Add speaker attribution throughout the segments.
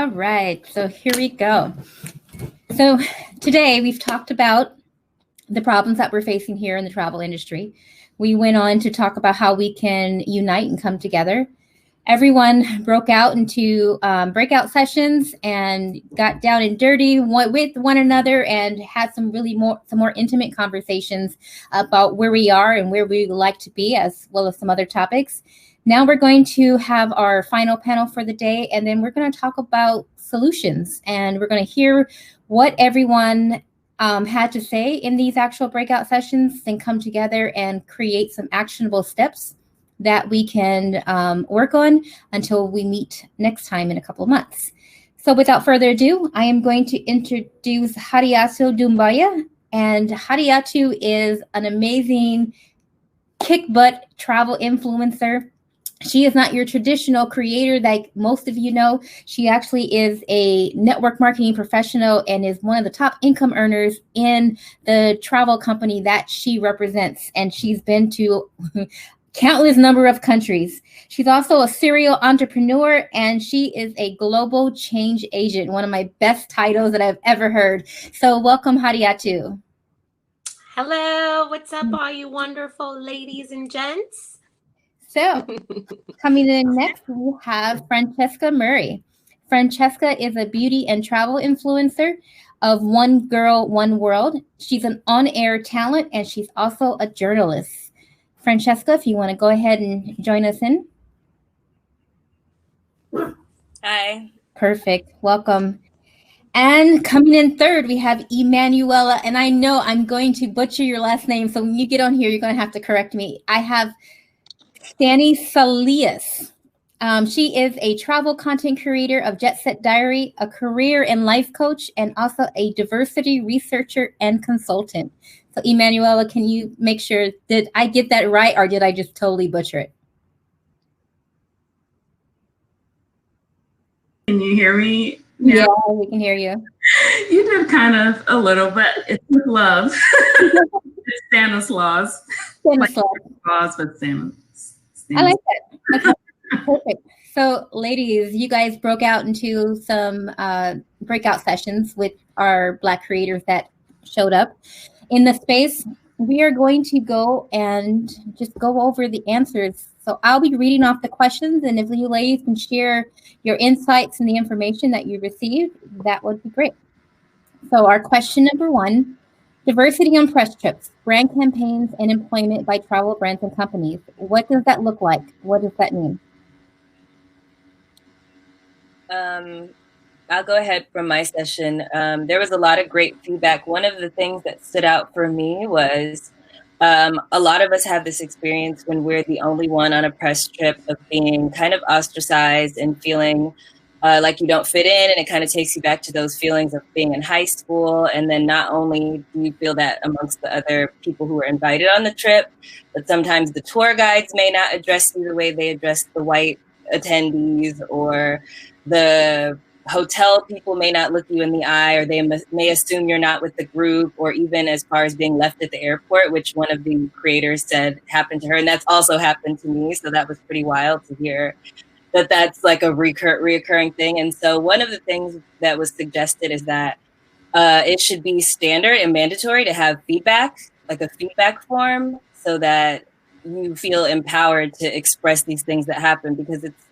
Speaker 1: All right, so here we go. So today we've talked about the problems that we're facing here in the travel industry. We went on to talk about how we can unite and come together. Everyone broke out into breakout sessions and got down and dirty with one another and had some more intimate conversations about where we are and where we would like to be, as well as some other topics. Now we're going to have our final panel for the day, and then we're going to talk about solutions, and we're going to hear what everyone had to say in these actual breakout sessions, then come together and create some actionable steps that we can work on until we meet next time in a couple of months. So without further ado, I am going to introduce Hariatu Dumbaya. And Hariatu is an amazing kick-butt travel influencer. She is not your traditional creator like most of you know. She actually is a network marketing professional and is one of the top income earners in the travel company that she represents. And she's been to countless number of countries. She's also a serial entrepreneur, and she is a global change agent, one of my best titles that I've ever heard. So welcome, Hariatu.
Speaker 2: Hello, what's up, all you wonderful ladies and gents?
Speaker 1: So coming in next, we have Francesca Murray. Francesca is a beauty and travel influencer of One Girl, One World. She's an on-air talent, and she's also a journalist. Francesca, if you want to go ahead and join us in.
Speaker 3: Hi.
Speaker 1: Perfect. Welcome. And coming in third, we have Emanuela. And I know I'm going to butcher your last name, so when you get on here, you're going to have to correct me. I have Stani Salias. She is a travel content creator of Jet Set Diary, a career and life coach, and also a diversity researcher and consultant. So, Emanuela, can you make sure, did I get that right, or did I just totally butcher it?
Speaker 4: Can you hear me?
Speaker 1: Yeah, we can hear you.
Speaker 4: You did kind of a little, but it's with love. It's Stanislaus. Stanislaus, but Stanislaus.
Speaker 1: I like that. Okay. Perfect. So, ladies, you guys broke out into some breakout sessions with our Black creators that showed up in the space. We are going to go and just go over the answers. So I'll be reading off the questions, and if you ladies can share your insights and the information that you received, that would be great. So our question number one, diversity on press trips, brand campaigns, and employment by travel brands and companies. What does that look like? What does that mean?
Speaker 3: I'll go ahead from my session. There was a lot of great feedback. One of the things that stood out for me was a lot of us have this experience when we're the only one on a press trip of being kind of ostracized and feeling like you don't fit in, and it kind of takes you back to those feelings of being in high school. And then not only do you feel that amongst the other people who were invited on the trip, but sometimes the tour guides may not address you the way they address the white attendees, or the hotel people may not look you in the eye, or they may assume you're not with the group, or even as far as being left at the airport, which one of the creators said happened to her. And that's also happened to me. So that was pretty wild to hear that that's like a reoccurring thing. And so one of the things that was suggested is that it should be standard and mandatory to have feedback, like a feedback form, so that you feel empowered to express these things that happen, because it's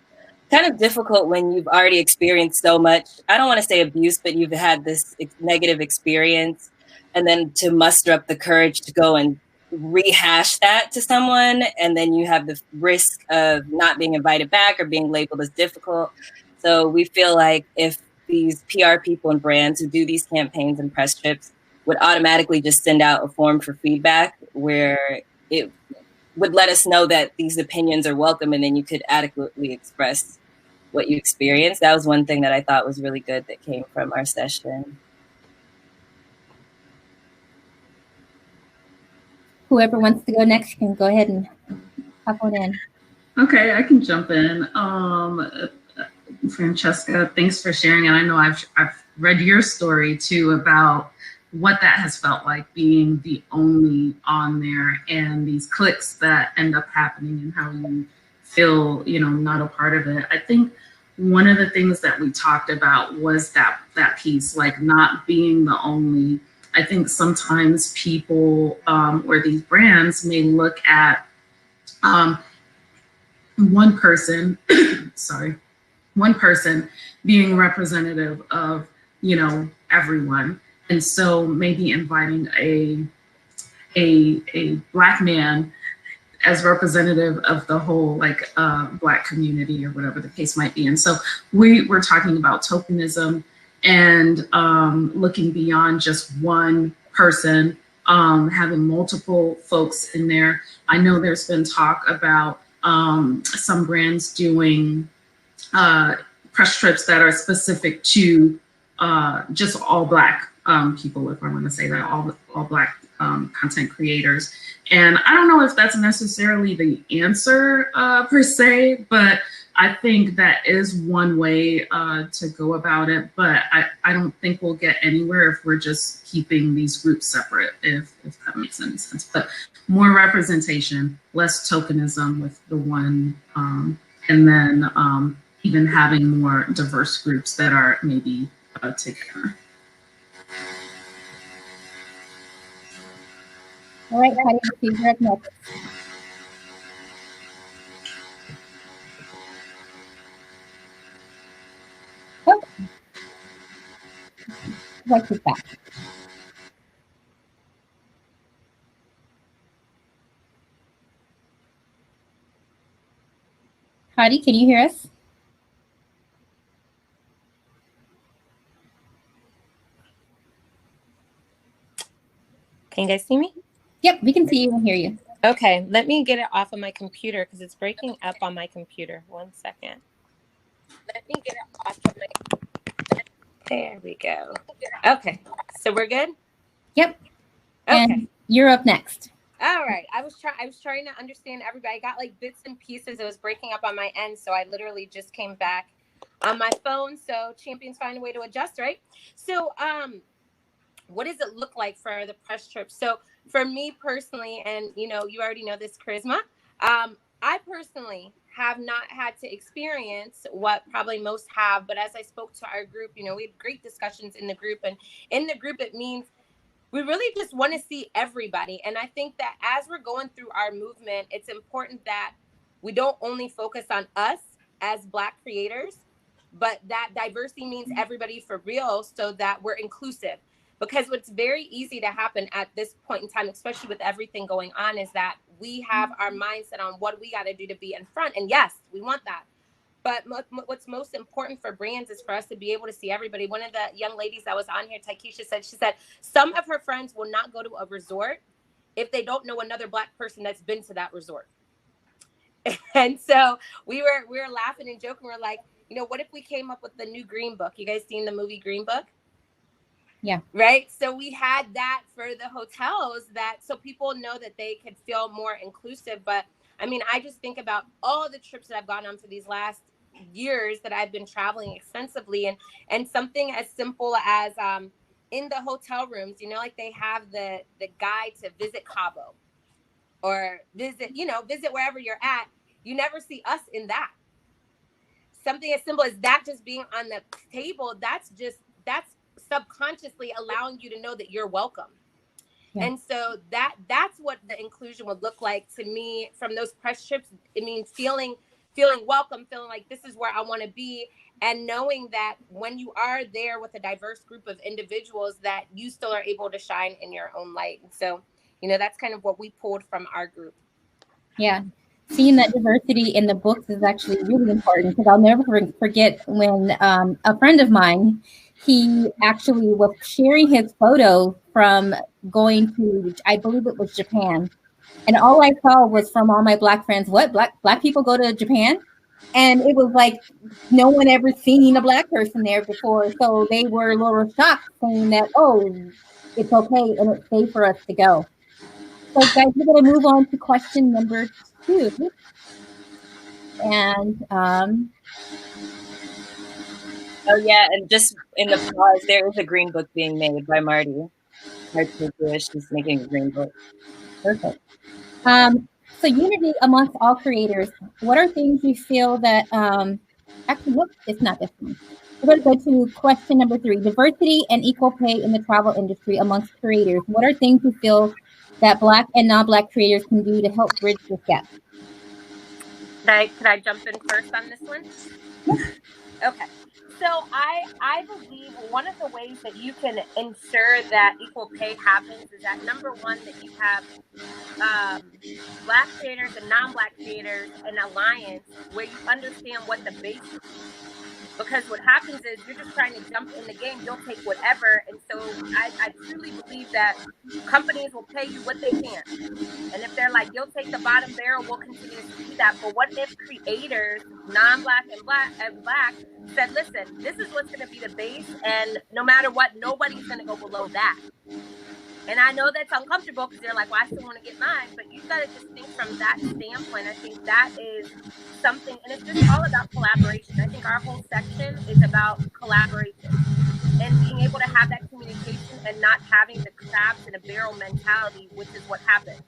Speaker 3: kind of difficult when you've already experienced so much, I don't want to say abuse, but you've had this negative experience, and then to muster up the courage to go and rehash that to someone, and then you have the risk of not being invited back or being labeled as difficult. So we feel like if these PR people and brands who do these campaigns and press trips would automatically just send out a form for feedback where it would let us know that these opinions are welcome, and then you could adequately express what you experienced. That was one thing that I thought was really good that came from our session.
Speaker 1: Whoever wants to go next can go ahead and hop on in.
Speaker 4: Okay, I can jump in. Francesca, thanks for sharing. And I know I've read your story too about what that has felt like, being the only on there, and these clicks that end up happening and how you feel, not a part of it. I think one of the things that we talked about was that piece, like not being the only. I think sometimes people or these brands may look at one person, one person being representative of, you know, everyone. And so maybe inviting a Black man as representative of the whole, like, Black community or whatever the case might be. And so we were talking about tokenism and looking beyond just one person, having multiple folks in there. I know there's been talk about some brands doing press trips that are specific to just all Black people, if I want to say that, all Black content creators. And I don't know if that's necessarily the answer per se, but I think that is one way to go about it. But I don't think we'll get anywhere if we're just keeping these groups separate, if that makes any sense. But more representation, less tokenism with the one, and then even having more diverse groups that are maybe together.
Speaker 1: All right, Patty, you're up next. Oh. Right to back. Heidi, can you hear us?
Speaker 2: Can you guys see me?
Speaker 1: Yep, we can see you and hear you.
Speaker 2: Okay, let me get it off of my computer because it's breaking up on my computer. 1 second. Let me get it off of my. There we go. Okay, so we're good?
Speaker 1: Yep.
Speaker 2: Okay.
Speaker 1: And you're up next.
Speaker 2: All right. I was trying to understand everybody. I got like bits and pieces. It was breaking up on my end, so I literally just came back on my phone. So champions find a way to adjust, right? So what does it look like for the press trip? So for me personally, and you know, you already know this, Charisma, I personally have not had to experience what probably most have, but as I spoke to our group, you know, we had great discussions in the group, and in the group, it means we really just want to see everybody. And I think that as we're going through our movement, it's important that we don't only focus on us as Black creators, but that diversity means everybody for real, so that we're inclusive. Because what's very easy to happen at this point in time, especially with everything going on, is that we have our mindset on what we got to do to be in front. And yes, we want that. But what's most important for brands is for us to be able to see everybody. One of the young ladies that was on here, Taikisha, she said some of her friends will not go to a resort if they don't know another Black person that's been to that resort. And so we were laughing and joking. We're like, you know, what if we came up with the new Green Book? You guys seen the movie Green Book?
Speaker 1: Yeah.
Speaker 2: Right. So we had that for the hotels, that so people know that they could feel more inclusive. But I mean, I just think about all the trips that I've gone on for these last years that I've been traveling extensively, and something as simple as in the hotel rooms, you know, like they have the guide to visit Cabo or visit wherever you're at. You never see us in that. Something as simple as that just being on the table, that's subconsciously allowing you to know that you're welcome. Yeah. And so that's what the inclusion would look like to me from those press trips. It means feeling welcome, feeling like this is where I want to be, and knowing that when you are there with a diverse group of individuals, that you still are able to shine in your own light. And so, you know, that's kind of what we pulled from our group.
Speaker 1: Yeah. Seeing that diversity in the books is actually really important, because I'll never forget when a friend of mine, he actually was sharing his photo from going to, I believe it was Japan. And all I saw was from all my Black friends, what, black people go to Japan? And it was like no one ever seen a Black person there before. So they were a little shocked, saying that, oh, it's okay and it's safe for us to go. So guys, we're going to move on to question number 2. And
Speaker 3: oh yeah, and just in the pause, there is a green book being made by Marty. She's making a green book.
Speaker 1: Perfect. So unity amongst all creators. What are things you feel that Actually, nope, it's not this one. We're going to go to question number 3, diversity and equal pay in the travel industry amongst creators. What are things you feel that Black and non-Black creators can do to help bridge this gap?
Speaker 2: Could I jump in first on this one? Okay. So I believe one of the ways that you can ensure that equal pay happens is that, number one, that you have Black creators and non-Black creators an alliance where you understand what the base is. Because what happens is you're just trying to jump in the game, you'll take whatever. And so I truly believe that companies will pay you what they can. And if they're like, you'll take the bottom barrel, we'll continue to do that. But what if creators, non-Black and Black, said, listen, this is what's going to be the base, and no matter what, nobody's going to go below that. And I know that's uncomfortable because they're like, well, I still want to get mine. But you've got to just think from that standpoint. I think that is something, and it's just all about collaboration. I think our whole section is about collaboration and being able to have that communication and not having the crabs in a barrel mentality, which is what happens.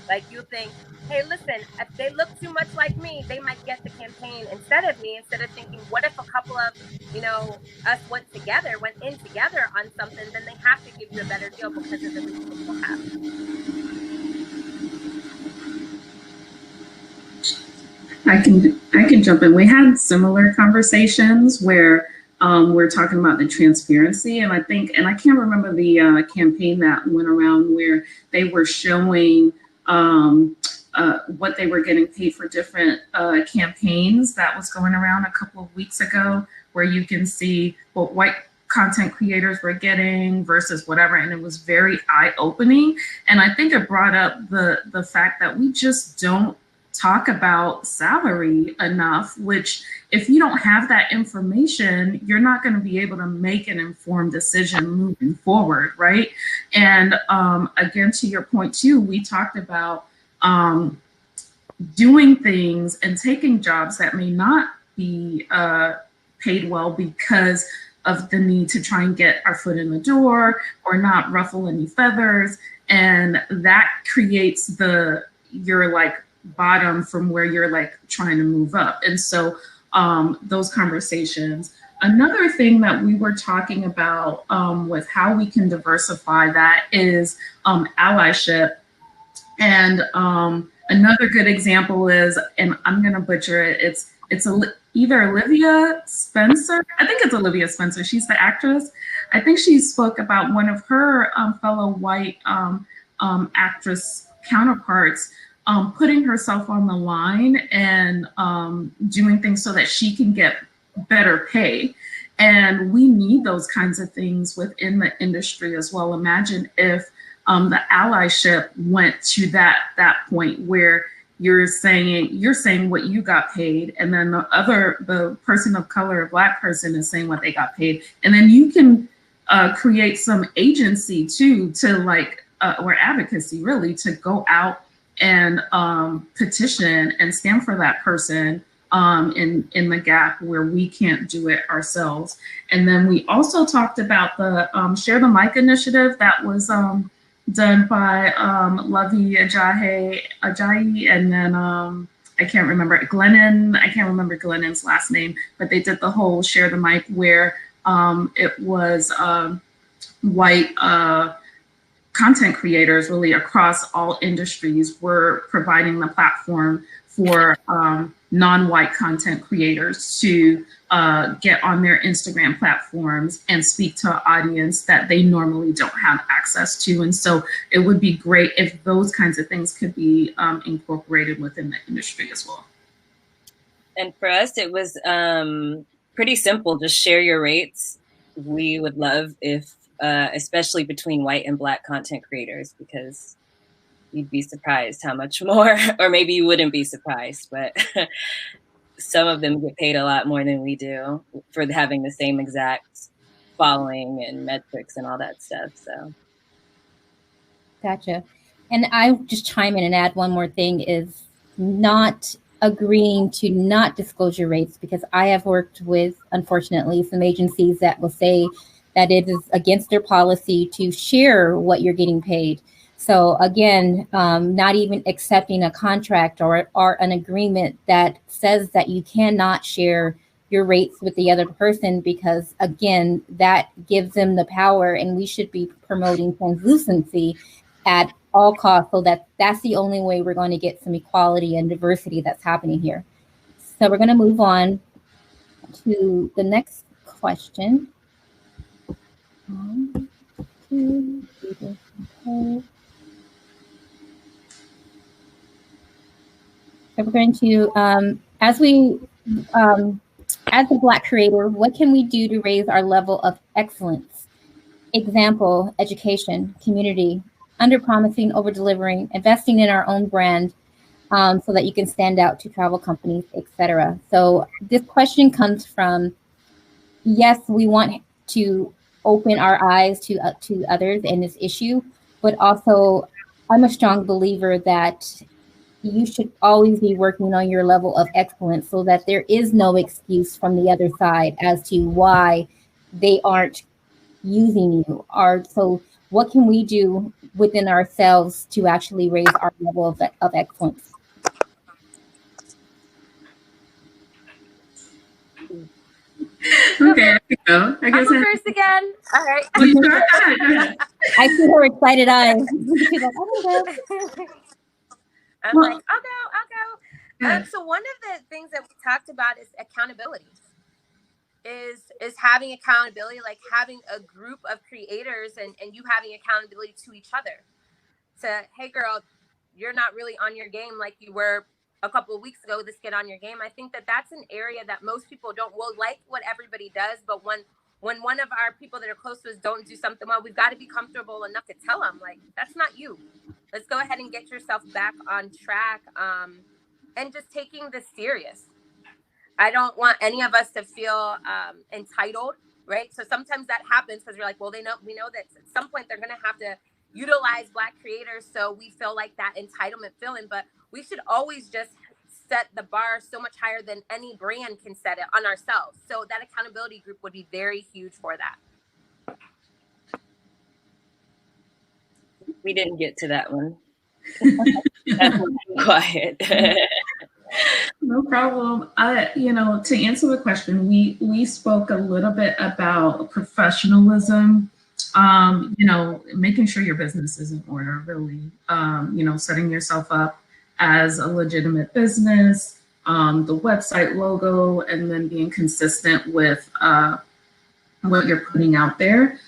Speaker 2: Like, you think, hey, listen, if they look too much like me, they might get the campaign instead of me, instead of thinking, what if a couple of, us went in together on something, then they have to give you a better deal because of the reason that you'll have.
Speaker 4: I can jump in. We had similar conversations where we're talking about the transparency, and I can't remember the campaign that went around where they were showing what they were getting paid for different campaigns. That was going around a couple of weeks ago, where you can see what white content creators were getting versus whatever, and it was very eye-opening. And I think it brought up the fact that we just don't talk about salary enough, which if you don't have that information, you're not going to be able to make an informed decision moving forward, right? And again, to your point too, we talked about doing things and taking jobs that may not be paid well because of the need to try and get our foot in the door or not ruffle any feathers. And that creates your like bottom from where you're like trying to move up. And so those conversations. Another thing that we were talking about with how we can diversify that is allyship. And another good example is, and I'm gonna butcher it, it's either Olivia Spencer. I think it's Olivia Spencer. She's the actress. I think she spoke about one of her fellow white actress counterparts putting herself on the line and doing things so that she can get better pay. And we need those kinds of things within the industry as well. Imagine if the allyship went to that point where you're saying what you got paid, and then the person of color, a Black person, is saying what they got paid, and then you can create some agency too, to like or advocacy really, to go out and petition and stand for that person in the gap where we can't do it ourselves. And then we also talked about the Share the Mic initiative that was done by Lovey Ajayi, and then I can't remember Glennon's last name, but they did the whole Share the Mic where it was white content creators really across all industries were providing the platform for non-white content creators to get on their Instagram platforms and speak to an audience that they normally don't have access to. And so it would be great if those kinds of things could be incorporated within the industry as well.
Speaker 3: And for us, it was pretty simple. Just share your rates. We would love if, especially between white and Black content creators, because you'd be surprised how much more, or maybe you wouldn't be surprised, but some of them get paid a lot more than we do for having the same exact following and metrics and all that stuff. So.
Speaker 1: Gotcha. And I just chime in and add one more thing, is not agreeing to not disclose your rates, because I have worked with, unfortunately, some agencies that will say that it is against their policy to share what you're getting paid. So again, not even accepting a contract or an agreement that says that you cannot share your rates with the other person, because again, that gives them the power, and we should be promoting translucency at all costs. So that's the only way we're going to get some equality and diversity that's happening here. So we're going to move on to the next question. So we're going to, as a Black creator, what can we do to raise our level of excellence? Example, education, community, under-promising, over-delivering, investing in our own brand, so that you can stand out to travel companies, etc. So this question comes from, yes, we want to open our eyes to others in this issue, but also I'm a strong believer that you should always be working on your level of excellence, so that there is no excuse from the other side as to why they aren't using you. So what can we do within ourselves to actually raise our level of excellence?
Speaker 4: Okay, I can go. I guess
Speaker 2: I'm first again. All right.
Speaker 1: I see her excited eyes. She's like, I'm
Speaker 2: like, I'll go. So one of the things that we talked about is accountability. Is having accountability, like having a group of creators and you having accountability to each other. To, hey girl, you're not really on your game like you were a couple of weeks ago. Let's get on your game. I think that that's an area that most people don't like what everybody does, but when one of our people that are close to us don't do something well, we've got to be comfortable enough to tell them, like, that's not you. Let's go ahead and get yourself back on track, and just taking this serious. I don't want any of us to feel entitled, right? So sometimes that happens because we're like, well, we know that at some point they're going to have to utilize Black creators, so we feel like that entitlement feeling. But we should always just set the bar so much higher than any brand can set it on ourselves. So that accountability group would be very huge for that.
Speaker 3: We didn't get to that one. That's quiet.
Speaker 4: No problem. To answer the question, we spoke a little bit about professionalism, making sure your business is in order, really, setting yourself up as a legitimate business, the website logo, and then being consistent with what you're putting out there.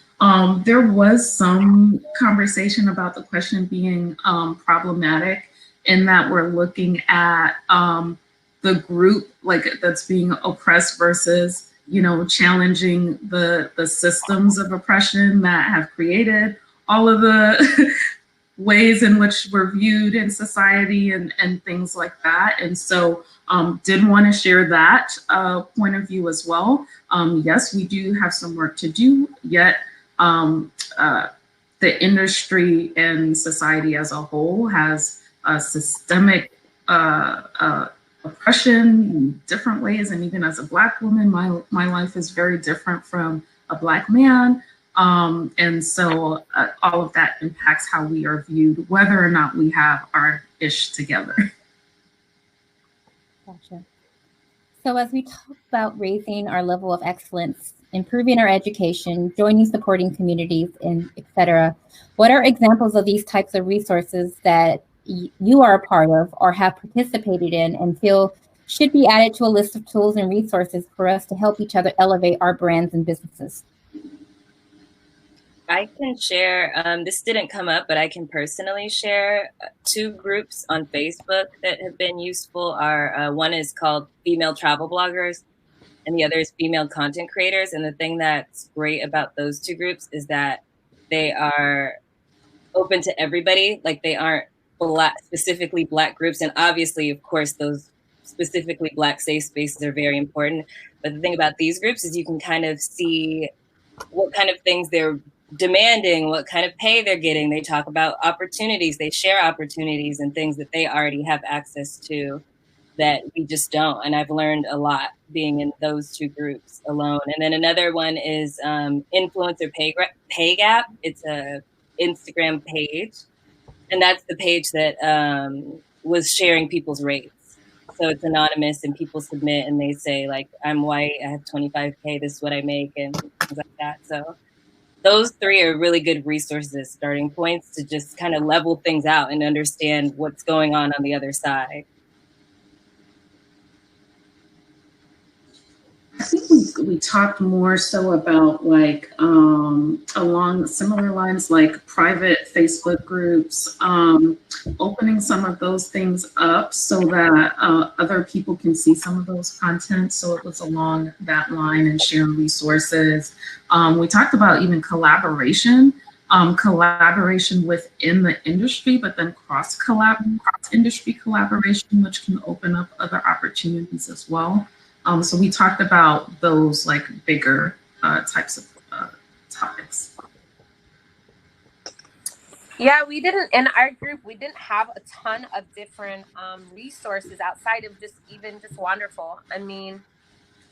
Speaker 4: There was some conversation about the question being problematic, in that we're looking at the group that's being oppressed versus, challenging the systems of oppression that have created all of the ways in which we're viewed in society and things like that. And so did want to share that point of view as well. Yes, we do have some work to do, yet the industry and society as a whole has systemic oppression in different ways. And even as a Black woman, my life is very different from a Black man. And so all of that impacts how we are viewed, whether or not we have our ish together.
Speaker 1: Gotcha. So as we talk about raising our level of excellence, improving our education, joining supporting communities, and etc., what are examples of these types of resources that you are a part of or have participated in and feel should be added to a list of tools and resources for us to help each other elevate our brands and businesses?
Speaker 3: I can share, this didn't come up, but I can personally share 2 groups on Facebook that have been useful. One is called Female Travel Bloggers, and the other is Female Content Creators. And the thing that's great about those 2 groups is that they are open to everybody. Like, they aren't specifically Black groups. And obviously, of course, those specifically Black safe spaces are very important. But the thing about these groups is you can kind of see what kind of things they're demanding, what kind of pay they're getting. They talk about opportunities, they share opportunities and things that they already have access to that we just don't. And I've learned a lot being in those 2 groups alone. And then another one is Influencer Pay Gap. It's a Instagram page. And that's the page that was sharing people's rates. So it's anonymous, and people submit and they say, like, I'm white, I have 25K, this is what I make, and things like that. So those three are really good resources, starting points to just kind of level things out and understand what's going on the other side.
Speaker 4: I think we talked more so about like along similar lines, like private Facebook groups, opening some of those things up so that other people can see some of those content. So it was along that line, and sharing resources. We talked about even collaboration. Collaboration within the industry, but then cross industry collaboration, which can open up other opportunities as well. So we talked about those like bigger types of topics.
Speaker 2: Yeah, we didn't, in our group, we didn't have a ton of different resources outside of just wonderful. I mean,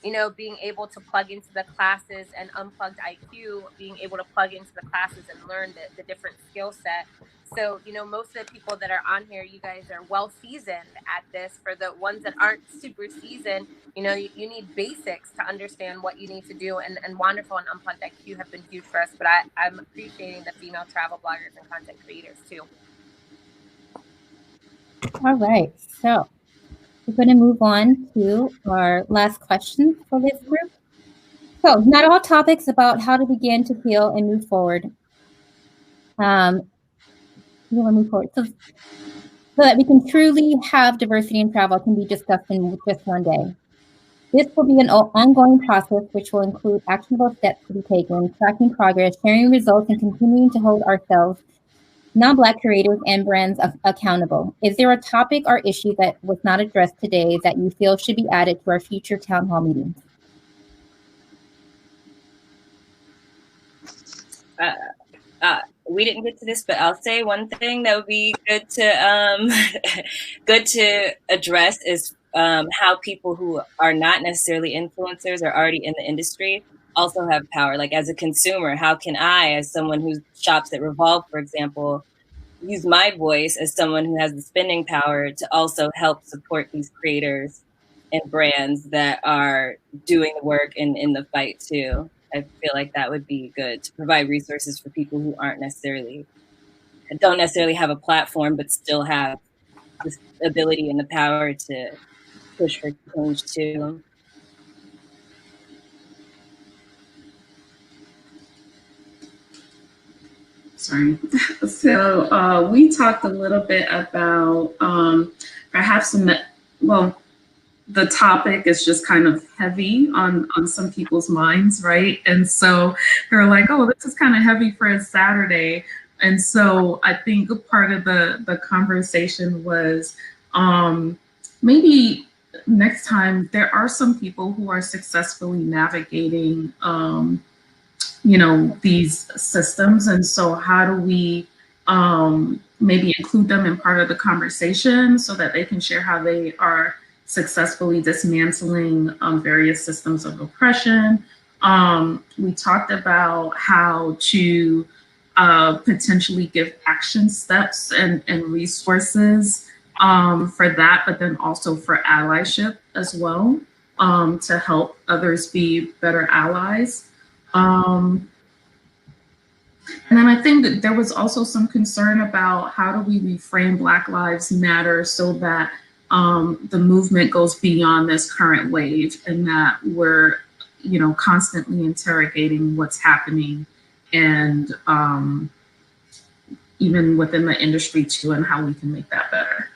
Speaker 2: you know, being able to plug into the classes and Unplugged IQ, being able to plug into the classes and learn the different skill set. So, you know, most of the people that are on here, you guys are well seasoned at this. For the ones that aren't super seasoned, you know, you need basics to understand what you need to do. And Wonderful and Unplugged IQ have been huge for us. But I'm appreciating the female travel bloggers and content creators too.
Speaker 1: All right, so we're going to move on to our last question for this group. So, not all topics about how to begin to heal and move forward. So that we can truly have diversity in travel can be discussed in just one day. This will be an ongoing process, which will include actionable steps to be taken, tracking progress, sharing results, and continuing to hold ourselves, non-Black creators and brands, accountable. Is there a topic or issue that was not addressed today that you feel should be added to our future town hall meetings?
Speaker 3: We didn't get to this, but I'll say one thing that would be good to good to address is how people who are not necessarily influencers or already in the industry also have power. Like as a consumer, how can I, as someone who shops at Revolve, for example, use my voice as someone who has the spending power to also help support these creators and brands that are doing the work in the fight too? I feel like that would be good to provide resources for people who don't necessarily have a platform, but still have the ability and the power to push for change too.
Speaker 4: Sorry. So we talked a little bit about perhaps the topic is just kind of heavy on some people's minds, right? And so they're like, oh, this is kind of heavy for a Saturday. And so I think part of the conversation was maybe next time there are some people who are successfully navigating these systems. And so how do we maybe include them in part of the conversation so that they can share how they are successfully dismantling various systems of oppression. We talked about how to potentially give action steps and resources for that, but then also for allyship as well, to help others be better allies. And then I think that there was also some concern about how do we reframe Black Lives Matter so that the movement goes beyond this current wave, and that we're, constantly interrogating what's happening, and even within the industry too, and how we can make that better.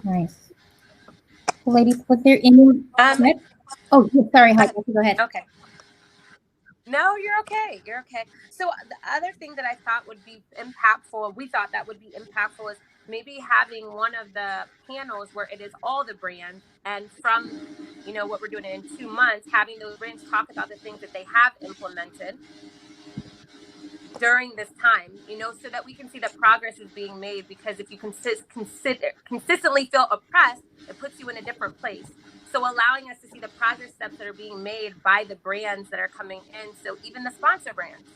Speaker 1: Nice. Well, ladies, was there any? Oh, sorry, Heidi, go ahead.
Speaker 2: Okay. No, you're okay. You're okay. So the other thing that I thought would be impactful, we thought that would be impactful, is maybe having one of the panels where it is all the brands, and from, what we're doing in 2 months, having those brands talk about the things that they have implemented during this time, so that we can see that progress is being made. Because if you consistently feel oppressed, it puts you in a different place. So allowing us to see the progress steps that are being made by the brands that are coming in. So even the sponsor brands,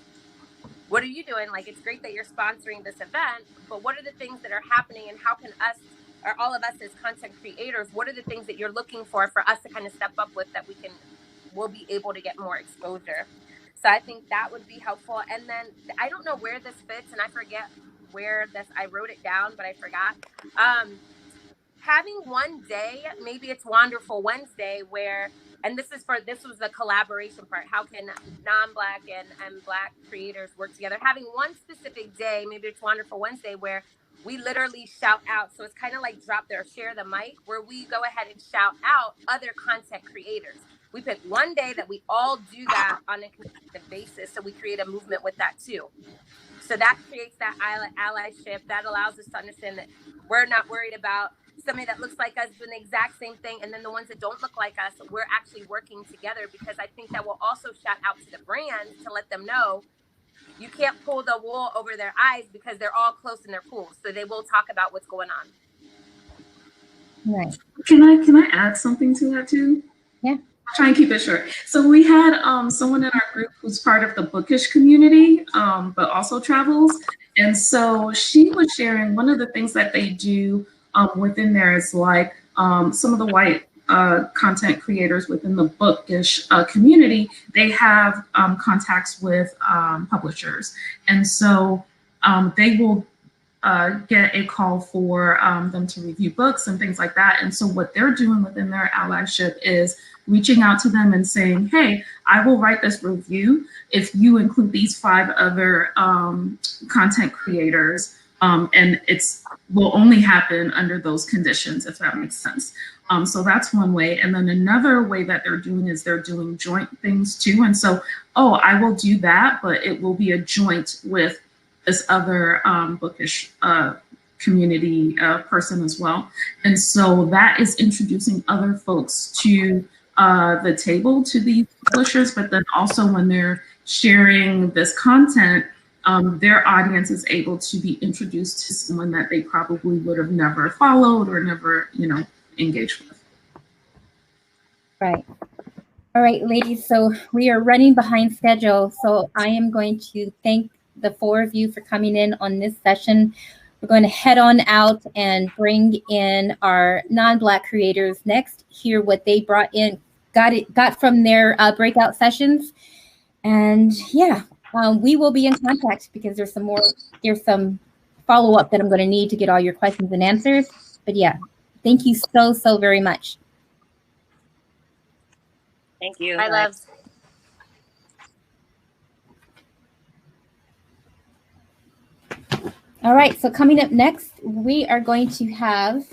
Speaker 2: what are you doing? Like, it's great that you're sponsoring this event, but what are the things that are happening, and how can us or all of us as content creators, what are the things that you're looking for us to kind of step up with that we'll be able to get more exposure. So I think that would be helpful. And then I don't know where this fits, and I forget where I wrote it down, but I forgot. Having one day, maybe it's Wonderful Wednesday, where, and this was the collaboration part. How can non-Black and Black creators work together? Having one specific day, maybe it's Wonderful Wednesday, where we literally shout out. So it's kind of like drop their share the mic, where we go ahead and shout out other content creators. We pick one day that we all do that on a consistent basis. So we create a movement with that too. So that creates that allyship. That allows us to understand that we're not worried about somebody that looks like us doing the exact same thing, and then the ones that don't look like us, we're actually working together, because I think that will also shout out to the brands to let them know you can't pull the wool over their eyes, because they're all close in their pools. So they will talk about what's going on.
Speaker 1: Right.
Speaker 4: Can I add something to that too?
Speaker 1: Yeah.
Speaker 4: I'll try and keep it short. So we had someone in our group who's part of the bookish community, but also travels. And so she was sharing one of the things that they do within there is like some of the white content creators within the bookish community, they have contacts with publishers. And so they will get a call for them to review books and things like that. And so what they're doing within their allyship is reaching out to them and saying, hey, I will write this review if you include these 5 other content creators. And it's will only happen under those conditions, if that makes sense. So that's one way. And then another way that they're doing is they're doing joint things too. And so, oh, I will do that, but it will be a joint with this other bookish community person as well. And so that is introducing other folks to the table, to these publishers, but then also when they're sharing this content, their audience is able to be introduced to someone that they probably would have never followed or never, engaged with.
Speaker 1: Right. All right, ladies, so we are running behind schedule. So I am going to thank the 4 of you for coming in on this session. We're going to head on out and bring in our non-Black creators next, hear what they got from their breakout sessions. And yeah, we will be in contact, because there's some follow-up that I'm going to need to get all your questions and answers. But yeah, thank you so very much.
Speaker 3: Thank you.
Speaker 2: Bye, loves.
Speaker 1: All right, so coming up next, we are going to have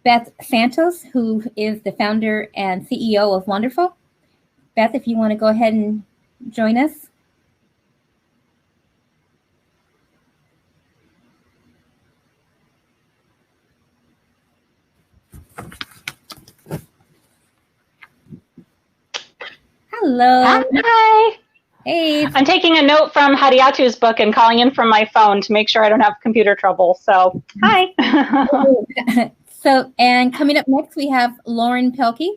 Speaker 1: Beth Santos, who is the founder and CEO of Wonderful. Beth, if you want to go ahead and join us. Hello.
Speaker 5: Hi.
Speaker 1: Hey.
Speaker 5: I'm taking a note from Hadiatu's book and calling in from my phone to make sure I don't have computer trouble. So, hi.
Speaker 1: So, and coming up next, we have Lauren Pelkey.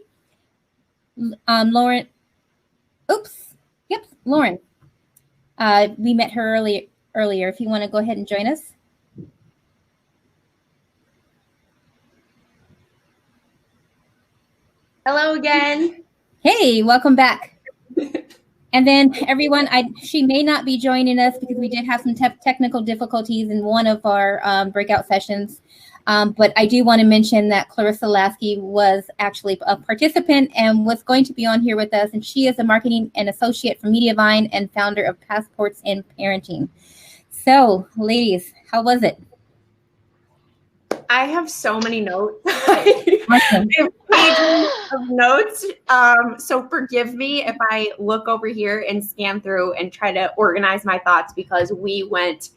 Speaker 1: Lauren. We met her earlier. If you want to go ahead and join us.
Speaker 6: Hello again.
Speaker 1: Hey, welcome back. And then everyone, she may not be joining us because we did have some technical difficulties in one of our breakout sessions. But I do want to mention that Clarissa Lasky was actually a participant and was going to be on here with us. And she is a marketing and associate from Mediavine and founder of Passports in Parenting. So, ladies, how was it?
Speaker 6: I have so many notes. Awesome. Pages of notes. So forgive me if I look over here and scan through and try to organize my thoughts, because we went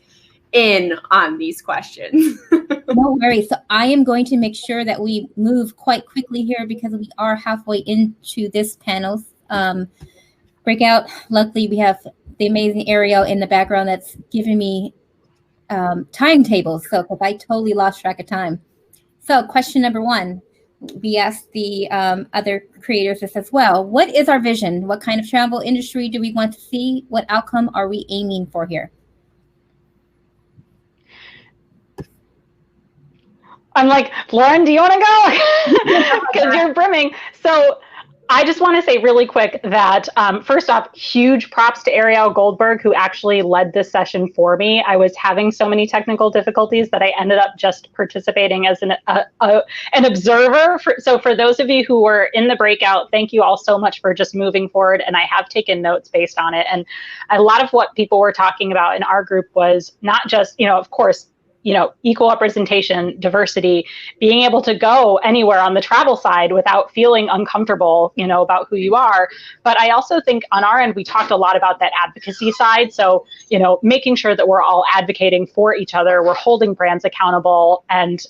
Speaker 6: in on these questions.
Speaker 1: No worries. So I am going to make sure that we move quite quickly here, because we are halfway into this panel's breakout. Luckily, we have the amazing Ariel in the background that's giving me timetables, so because I totally lost track of time. So question number 1, we asked the other creators this as well. What is our vision? What kind of travel industry do we want to see? What outcome are we aiming for here?
Speaker 5: I'm like, Lauren, do you want to go? Because you're brimming. So I just want to say really quick that first off, huge props to Ariel Goldberg, who actually led this session for me. I was having so many technical difficulties that I ended up just participating as an observer. So for those of you who were in the breakout, thank you all so much for just moving forward. And I have taken notes based on it. And a lot of what people were talking about in our group was not just, of course, equal representation, diversity, being able to go anywhere on the travel side without feeling uncomfortable, about who you are. But I also think on our end, we talked a lot about that advocacy side. So, making sure that we're all advocating for each other, we're holding brands accountable, and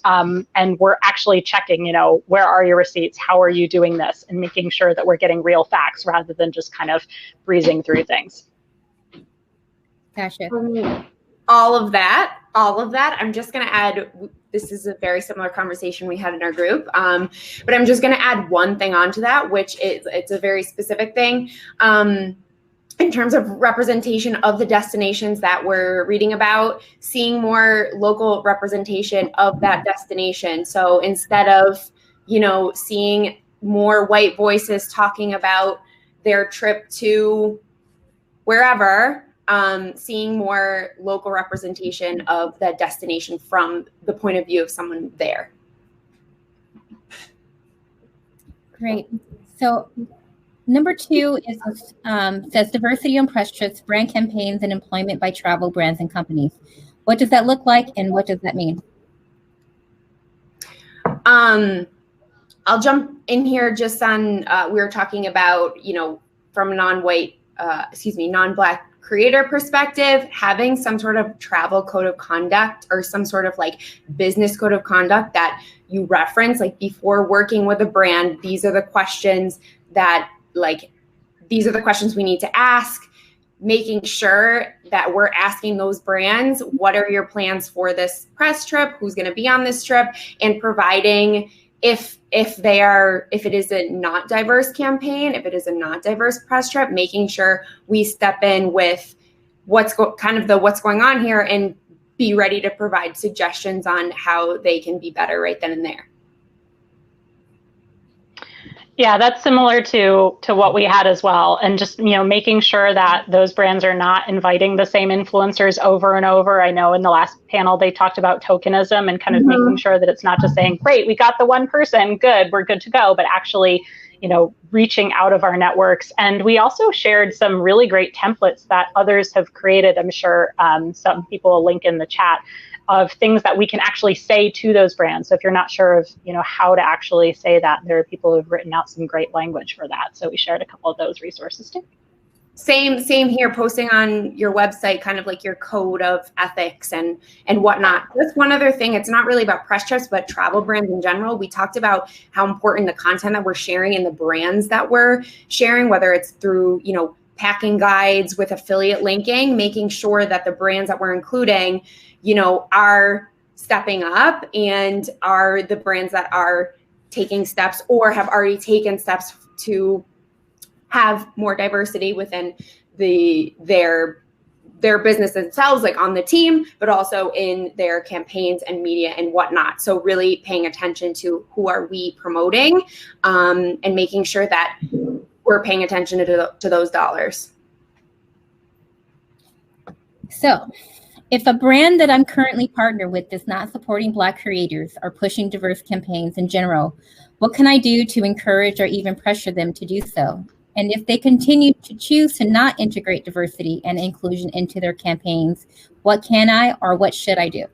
Speaker 5: we're actually checking, where are your receipts? How are you doing this? And making sure that we're getting real facts rather than just kind of breezing through things.
Speaker 1: Gotcha.
Speaker 6: All of that, I'm just going to add, this is a very similar conversation we had in our group, but I'm just going to add one thing onto that, which is, it's a very specific thing. In terms of representation of the destinations that we're reading about, seeing more local representation of that destination. So instead of, seeing more white voices talking about their trip to wherever, seeing more local representation of that destination from the point of view of someone there.
Speaker 1: Great. So number 2 is says diversity on press trips, brand campaigns, and employment by travel brands and companies. What does that look like, and what does that mean?
Speaker 6: I'll jump in here just on, we were talking about, from a non-Black creator perspective, having some sort of travel code of conduct or some sort of like business code of conduct that you reference, like before working with a brand, these are the questions we need to ask, making sure that we're asking those brands, what are your plans for this press trip? Who's going to be on this trip? And providing, if it is a not diverse campaign, if it is a not diverse press trip, making sure we step in with what's going on here and be ready to provide suggestions on how they can be better right then and there.
Speaker 5: Yeah, that's similar to what we had as well. And just, making sure that those brands are not inviting the same influencers over and over. I know in the last panel, they talked about tokenism and kind of making sure that it's not just saying, great, we got the one person, good, we're good to go, but actually, reaching out of our networks. And we also shared some really great templates that others have created. I'm sure some people will link in the chat of things that we can actually say to those brands. So if you're not sure of, how to actually say that, there are people who have written out some great language for that. So we shared a couple of those resources too.
Speaker 6: Same here, posting on your website, kind of like your code of ethics and whatnot. That's one other thing. It's not really about press trips, but travel brands in general. We talked about how important the content that we're sharing and the brands that we're sharing, whether it's through, packing guides with affiliate linking, making sure that the brands that we're including, are stepping up and are the brands that are taking steps or have already taken steps to have more diversity within their business themselves, like on the team, but also in their campaigns and media and whatnot. So really paying attention to who are we promoting, and making sure that we're paying attention to those dollars.
Speaker 1: So if a brand that I'm currently partnered with is not supporting Black creators or pushing diverse campaigns in general, what can I do to encourage or even pressure them to do so? And if they continue to choose to not integrate diversity and inclusion into their campaigns, what can I or what should I do?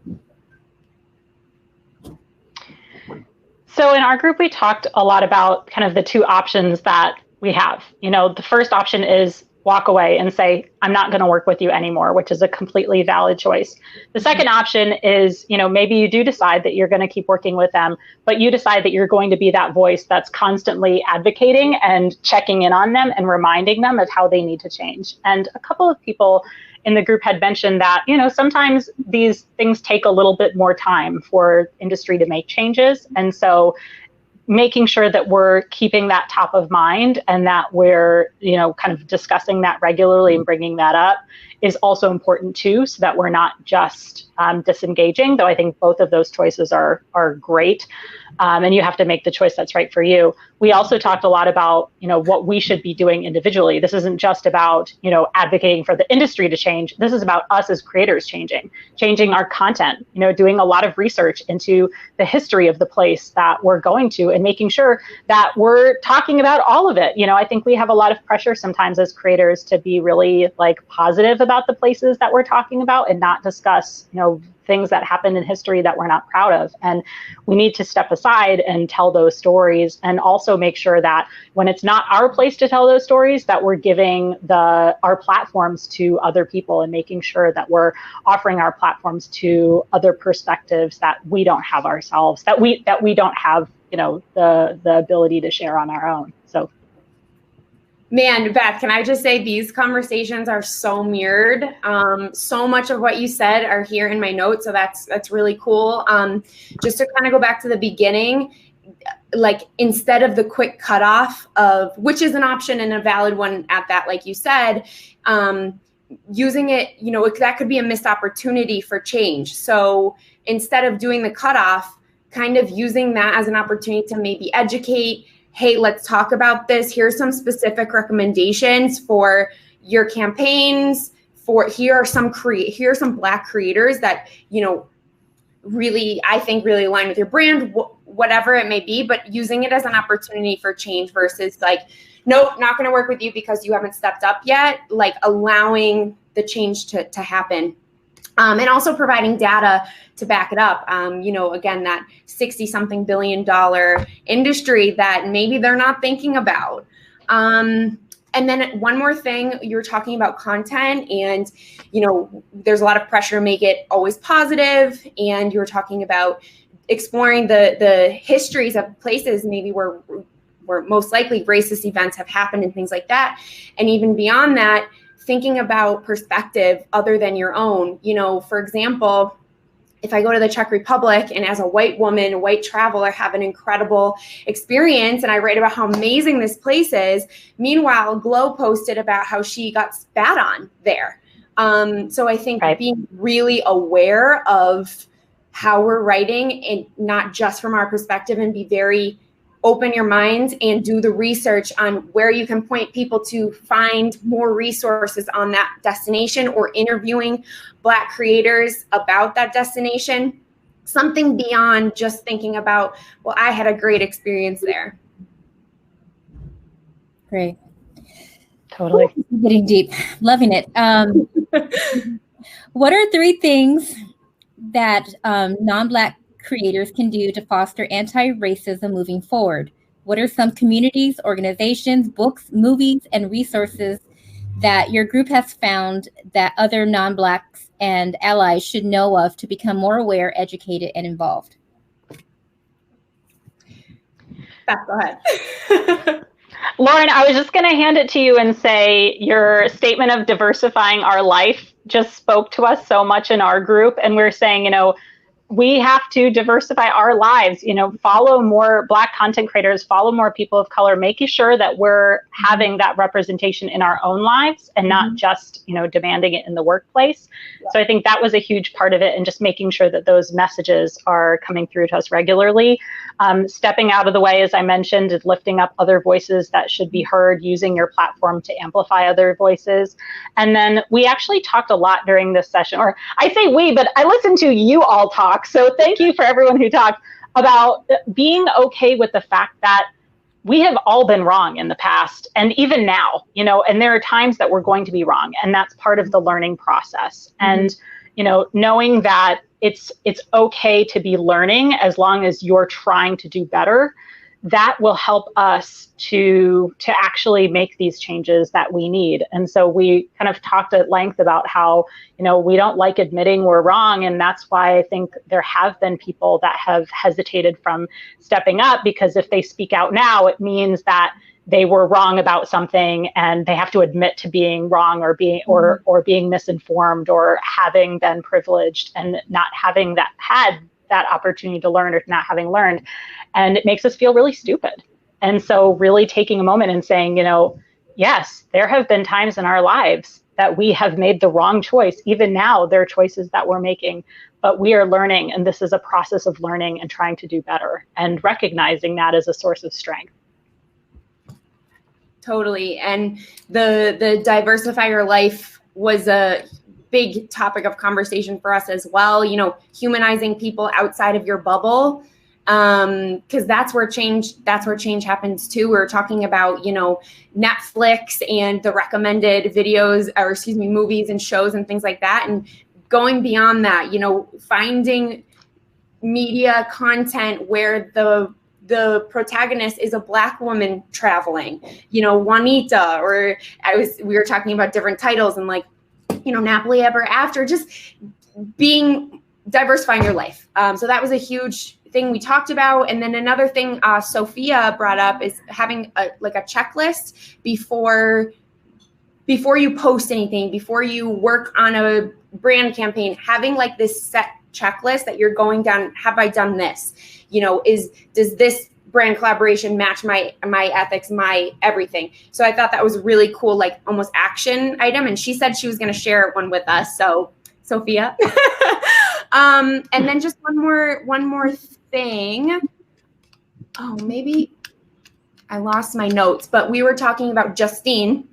Speaker 5: So in our group, we talked a lot about kind of the two options that we have. The first option is walk away and say, I'm not going to work with you anymore, which is a completely valid choice. The second option is, maybe you do decide that you're going to keep working with them, but you decide that you're going to be that voice that's constantly advocating and checking in on them and reminding them of how they need to change. And a couple of people in the group had mentioned that, sometimes these things take a little bit more time for industry to make changes. And so making sure that we're keeping that top of mind and that we're, kind of discussing that regularly and bringing that up is also important too, so that we're not just disengaging, though I think both of those choices are great. And you have to make the choice that's right for you. We also talked a lot about, what we should be doing individually. This isn't just about, advocating for the industry to change. This is about us as creators changing our content, doing a lot of research into the history of the place that we're going to and making sure that we're talking about all of it. I think we have a lot of pressure sometimes as creators to be really positive about the places that we're talking about and not discuss, things that happened in history that we're not proud of. And we need to step aside and tell those stories, and also make sure that when it's not our place to tell those stories, that we're giving our platforms to other people and making sure that we're offering our platforms to other perspectives that we don't have ourselves, that we don't have, the ability to share on our own. So.
Speaker 6: Man, Beth, can I just say these conversations are so mirrored. So much of what you said are here in my notes, so that's really cool. Just to kind of go back to the beginning, instead of the quick cutoff of, which is an option and a valid one at that, like you said, using it, that could be a missed opportunity for change. So instead of doing the cutoff, kind of using that as an opportunity to maybe educate. Hey, let's talk about this. Here's some specific recommendations for your campaigns. Here are some Black creators that, really, I think really align with your brand, whatever it may be, but using it as an opportunity for change versus nope, not going to work with you because you haven't stepped up yet, allowing the change to happen. And also providing data to back it up. Again, that $60-something billion industry that maybe they're not thinking about. And then one more thing, you were talking about content and, there's a lot of pressure to make it always positive. And you were talking about exploring the histories of places maybe where most likely racist events have happened and things like that. And even beyond that, thinking about perspective other than your own. For example, if I go to the Czech Republic and as a white woman, a white traveler, have an incredible experience and I write about how amazing this place is, meanwhile, Glow posted about how she got spat on there. So I think being really aware of how we're writing and not just from our perspective, and be very open your minds and do the research on where you can point people to find more resources on that destination, or interviewing Black creators about that destination. Something beyond just thinking about, well, I had a great experience there.
Speaker 1: Great.
Speaker 5: Totally.
Speaker 1: Getting deep. Loving it. What are 3 things that non-Black creators can do to foster anti-racism moving forward? What are some communities, organizations, books, movies, and resources that your group has found that other non-Blacks and allies should know of to become more aware, educated, and involved?
Speaker 6: Beth, go ahead.
Speaker 5: Lauren, I was just going to hand it to you and say your statement of diversifying our life just spoke to us so much in our group. And we're saying, we have to diversify our lives, follow more Black content creators, follow more people of color, making sure that we're having that representation in our own lives and not just, demanding it in the workplace. Yeah. So I think that was a huge part of it, and just making sure that those messages are coming through to us regularly. Stepping out of the way, as I mentioned, and lifting up other voices that should be heard, using your platform to amplify other voices. And then we actually talked a lot during this session, or I say we, but I listened to you all talk. So thank you for everyone who talked about being okay with the fact that we have all been wrong in the past, and even now, and there are times that we're going to be wrong, and that's part of the learning process. And, knowing that it's okay to be learning as long as you're trying to do better, that will help us to actually make these changes that we need. And so we kind of talked at length about how, we don't like admitting we're wrong. And that's why I think there have been people that have hesitated from stepping up, because if they speak out now, it means that they were wrong about something and they have to admit to being wrong, or being misinformed, or having been privileged and not having had that opportunity to learn or not having learned. And it makes us feel really stupid. And so really taking a moment and saying, you know, yes, there have been times in our lives that we have made the wrong choice. Even now, there are choices that we're making, but we are learning. And this is a process of learning and trying to do better and recognizing that as a source of strength.
Speaker 6: Totally. And the diversify your life was a big topic of conversation for us as well. You know, humanizing people outside of your bubble. Because that's where change happens too. We're talking about, you know, Netflix and the recommended videos, or excuse me, movies and shows and things like that. And going beyond that, you know, finding media content where the protagonist is a Black woman traveling, you know, Juanita, or we were talking about different titles and like, you know, Napoli Ever After, just diversifying your life. So that was a huge thing we talked about. And then another thing Sophia brought up is having a checklist before you post anything, before you work on a brand campaign, having like this set checklist that you're going down. Have I done this? You know, does this brand collaboration match my ethics, my everything? So I thought that was really cool, like almost action item. And she said she was going to share one with us. So Sophia. And then just one more thing. Oh, maybe I lost my notes, but we were talking about Justine,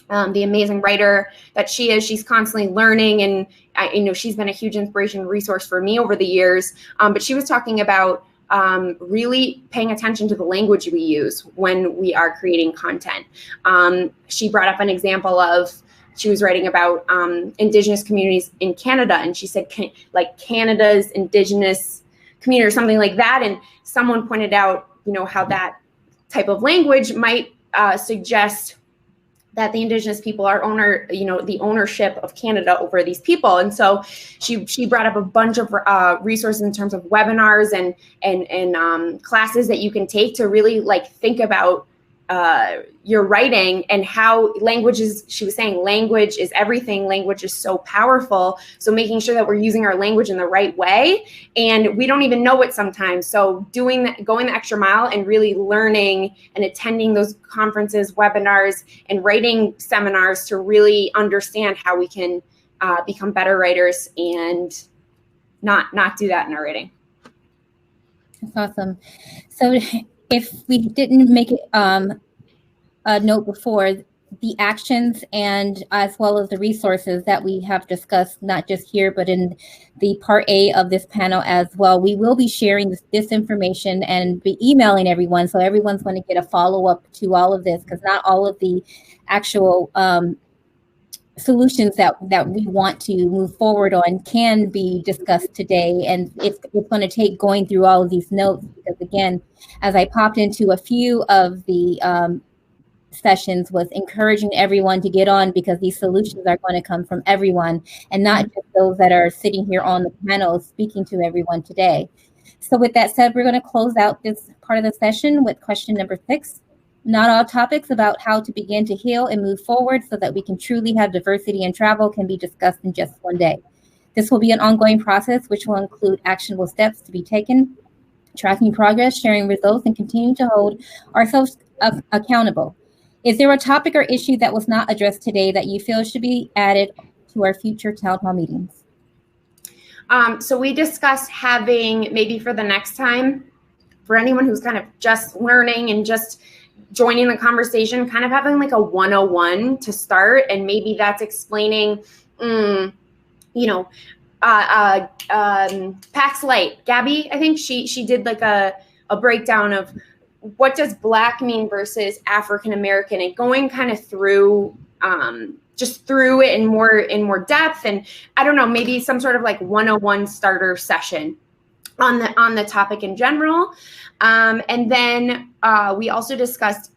Speaker 6: the amazing writer that she is. She's constantly learning, and you know, she's been a huge inspiration and resource for me over the years. But she was talking about really paying attention to the language we use when we are creating content. She brought up an example of, she was writing about Indigenous communities in Canada, and she said like Canada's Indigenous community or something like that. And someone pointed out, you know, how that type of language might suggest that the Indigenous people are the ownership of Canada over these people. And so she brought up a bunch of resources in terms of webinars and classes that you can take to really like think about your writing and how language is, she was saying language is everything. Language is so powerful. So making sure that we're using our language in the right way. And we don't even know it sometimes. So doing that, going the extra mile and really learning and attending those conferences, webinars, and writing seminars to really understand how we can become better writers and not do that in our writing.
Speaker 1: That's awesome. So if we didn't make it a note before, the actions and as well as the resources that we have discussed, not just here, but in the part A of this panel as well, we will be sharing this information and be emailing everyone. So everyone's going to get a follow-up to all of this, because not all of the actual solutions that we want to move forward on can be discussed today. And it's going to take going through all of these notes, because again, as I popped into a few of the sessions, was encouraging everyone to get on, because these solutions are going to come from everyone and not just those that are sitting here on the panel speaking to everyone today. So with that said, we're going to close out this part of the session with question number 6. Not all topics about how to begin to heal and move forward so that we can truly have diversity in travel can be discussed in just one day. This will be an ongoing process, which will include actionable steps to be taken, tracking progress, sharing results, and continuing to hold ourselves accountable. Is there a topic or issue that was not addressed today that you feel should be added to our future town hall meetings?
Speaker 6: So we discussed having, maybe for the next time, for anyone who's kind of just learning and just joining the conversation, kind of having like a 101 to start. And maybe that's explaining, Pax Light. Gabby, I think she did like a breakdown of what does Black mean versus African American, and going kind of through just through it in more depth. And I don't know, maybe some sort of like 101 starter session on the topic in general. And then we also discussed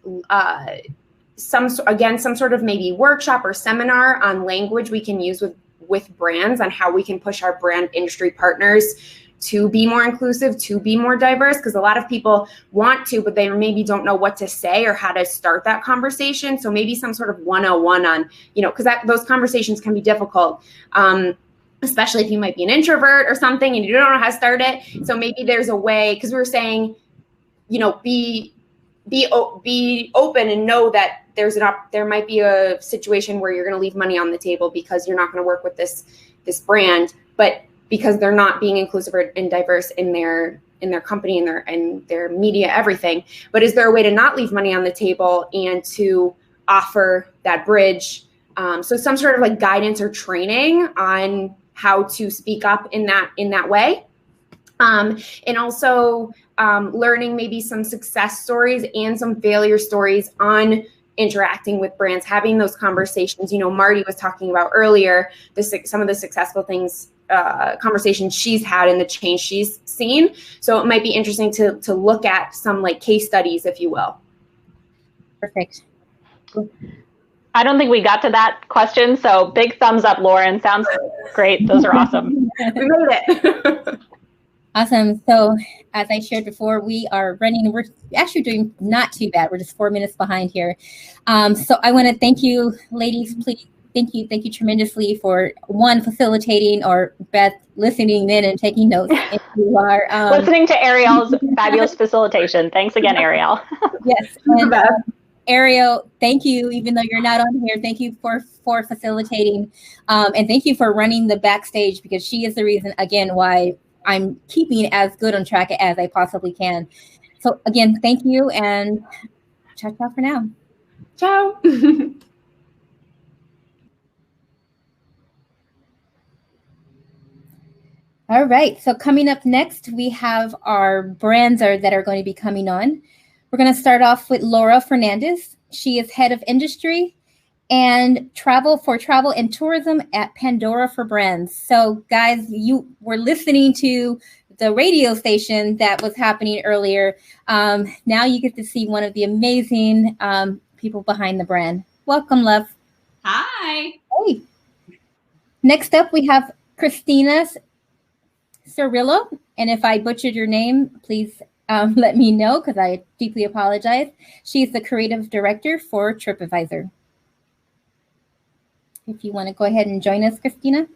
Speaker 6: some sort of maybe workshop or seminar on language we can use with brands, on how we can push our brand industry partners to be more inclusive, to be more diverse, because a lot of people want to, but they maybe don't know what to say or how to start that conversation. So maybe some sort of 101 on, because those conversations can be difficult. especially if you might be an introvert or something and you don't know how to start it. So maybe there's a way, because we were saying, you know, be open and know that there might be a situation where you're going to leave money on the table because you're not going to work with this brand, but because they're not being inclusive and diverse in their company and their media, everything. But is there a way to not leave money on the table and to offer that bridge? So some sort of like guidance or training on how to speak up in that way. And also learning maybe some success stories and some failure stories on interacting with brands, having those conversations. You know, Marty was talking about earlier, some of the successful things, conversations she's had and the change she's seen. So it might be interesting to look at some like case studies, if you will.
Speaker 1: Perfect.
Speaker 5: I don't think we got to that question, so big thumbs up, Lauren. Sounds great. Those are awesome.
Speaker 6: We made it.
Speaker 1: Awesome. So as I shared before, we're actually doing not too bad. We're just 4 minutes behind here. So I want to thank you, ladies, please. Thank you tremendously for facilitating, or Beth listening in and taking notes. If you are
Speaker 5: listening to Ariel's fabulous facilitation. Thanks again, Ariel.
Speaker 1: Yes. And, Ariel, thank you, even though you're not on here. Thank you for facilitating, and thank you for running the backstage, because she is the reason, again, why I'm keeping as good on track as I possibly can. So again, thank you, and ciao for now.
Speaker 6: Ciao.
Speaker 1: All right, so coming up next, we have our brands that are going to be coming on. We're going to start off with Laura Fernandez. She is head of industry and travel and tourism at Pandora for Brands. So guys, you were listening to the radio station that was happening earlier. Now you get to see one of the amazing people behind the brand. Welcome, love.
Speaker 7: Hi.
Speaker 1: Hey. Next up, we have Christina Cirillo. And if I butchered your name, please let me know, because I deeply apologize. She's the creative director for TripAdvisor. If you want to go ahead and join us, Christina.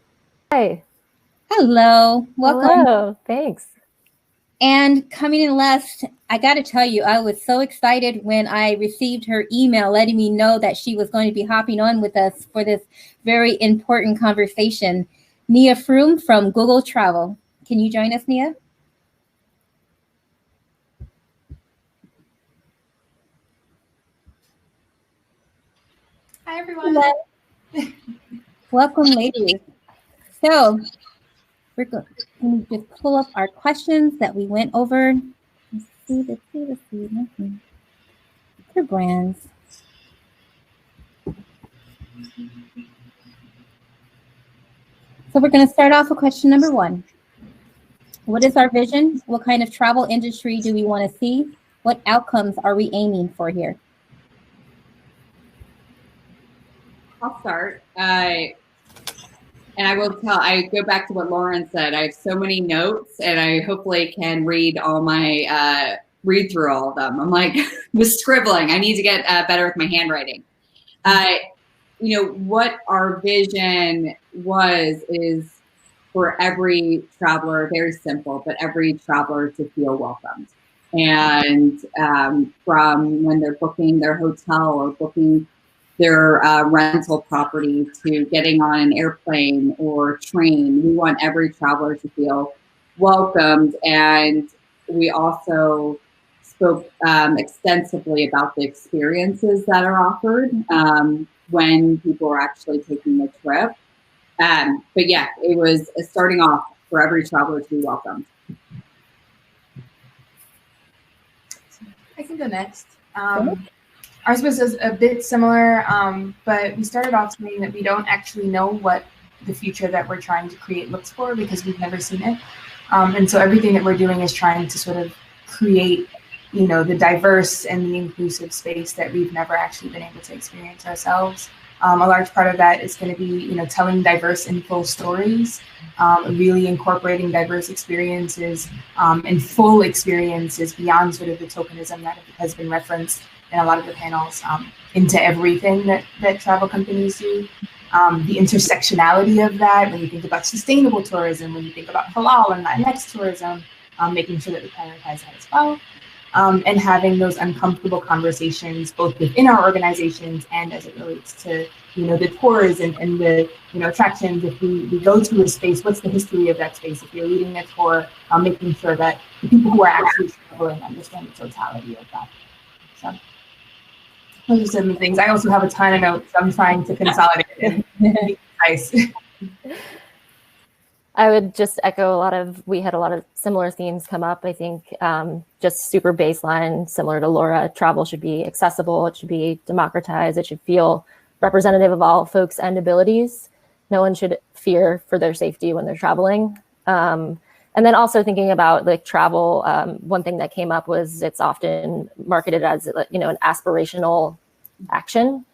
Speaker 8: Hi.
Speaker 1: Hello. Welcome.
Speaker 8: Hello. Thanks.
Speaker 1: And coming in last, I got to tell you, I was so excited when I received her email letting me know that she was going to be hopping on with us for this very important conversation. Nia Froome from Google Travel. Can you join us, Nia?
Speaker 7: Hi, everyone.
Speaker 1: Welcome, ladies. So we're going to just pull up our questions that we went over. Let's see. The brands. So we're going to start off with question number 1. What is our vision? What kind of travel industry do we want to see? What outcomes are we aiming for here?
Speaker 7: I'll start. And I will I go back to what Lauren said. I have so many notes, and I hopefully can read through all of them. I'm like, was scribbling. I need to get better with my handwriting. What our vision is for every traveler, very simple, but every traveler to feel welcomed. And from when they're booking their hotel or booking their rental property to getting on an airplane or train, we want every traveler to feel welcomed. And we also spoke extensively about the experiences that are offered when people are actually taking the trip. But yeah, it was starting off for every traveler to be welcomed.
Speaker 9: I can go next. Ours was a bit similar, but we started off saying that we don't actually know what the future that we're trying to create looks for, because we've never seen it. And so everything that we're doing is trying to sort of create, the diverse and the inclusive space that we've never actually been able to experience ourselves. A large part of that is going to be, telling diverse and full stories, really incorporating diverse experiences and full experiences beyond sort of the tokenism that has been referenced in a lot of the panels into everything that travel companies do. the intersectionality of that, when you think about sustainable tourism, when you think about halal and Latinx tourism, making sure that we prioritize that as well. And having those uncomfortable conversations, both within our organizations and as it relates to, the tours and the, attractions. If we go to a space, what's the history of that space? If you're leading a tour, making sure that the people who are actually traveling understand the totality of that. So those are some things. I also have a ton of notes. I'm trying to consolidate and be nice.
Speaker 8: I would just echo we had a lot of similar themes come up. I think just super baseline, similar to Laura, travel should be accessible. It should be democratized. It should feel representative of all folks and abilities. No one should fear for their safety when they're traveling. And then also thinking about like travel, one thing that came up was it's often marketed as, an aspirational action.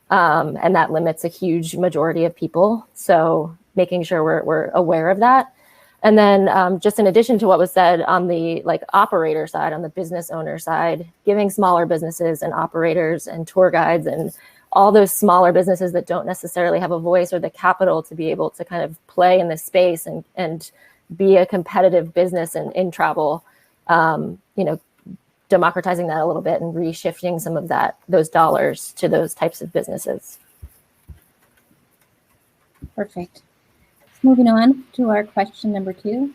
Speaker 8: And that limits a huge majority of people. So making sure we're aware of that. And then just in addition to what was said on the operator side, on the business owner side, giving smaller businesses and operators and tour guides and all those smaller businesses that don't necessarily have a voice or the capital to be able to kind of play in this space and be a competitive business in travel, democratizing that a little bit and reshifting some of those dollars to those types of businesses.
Speaker 1: Perfect. Moving on to our question number 2.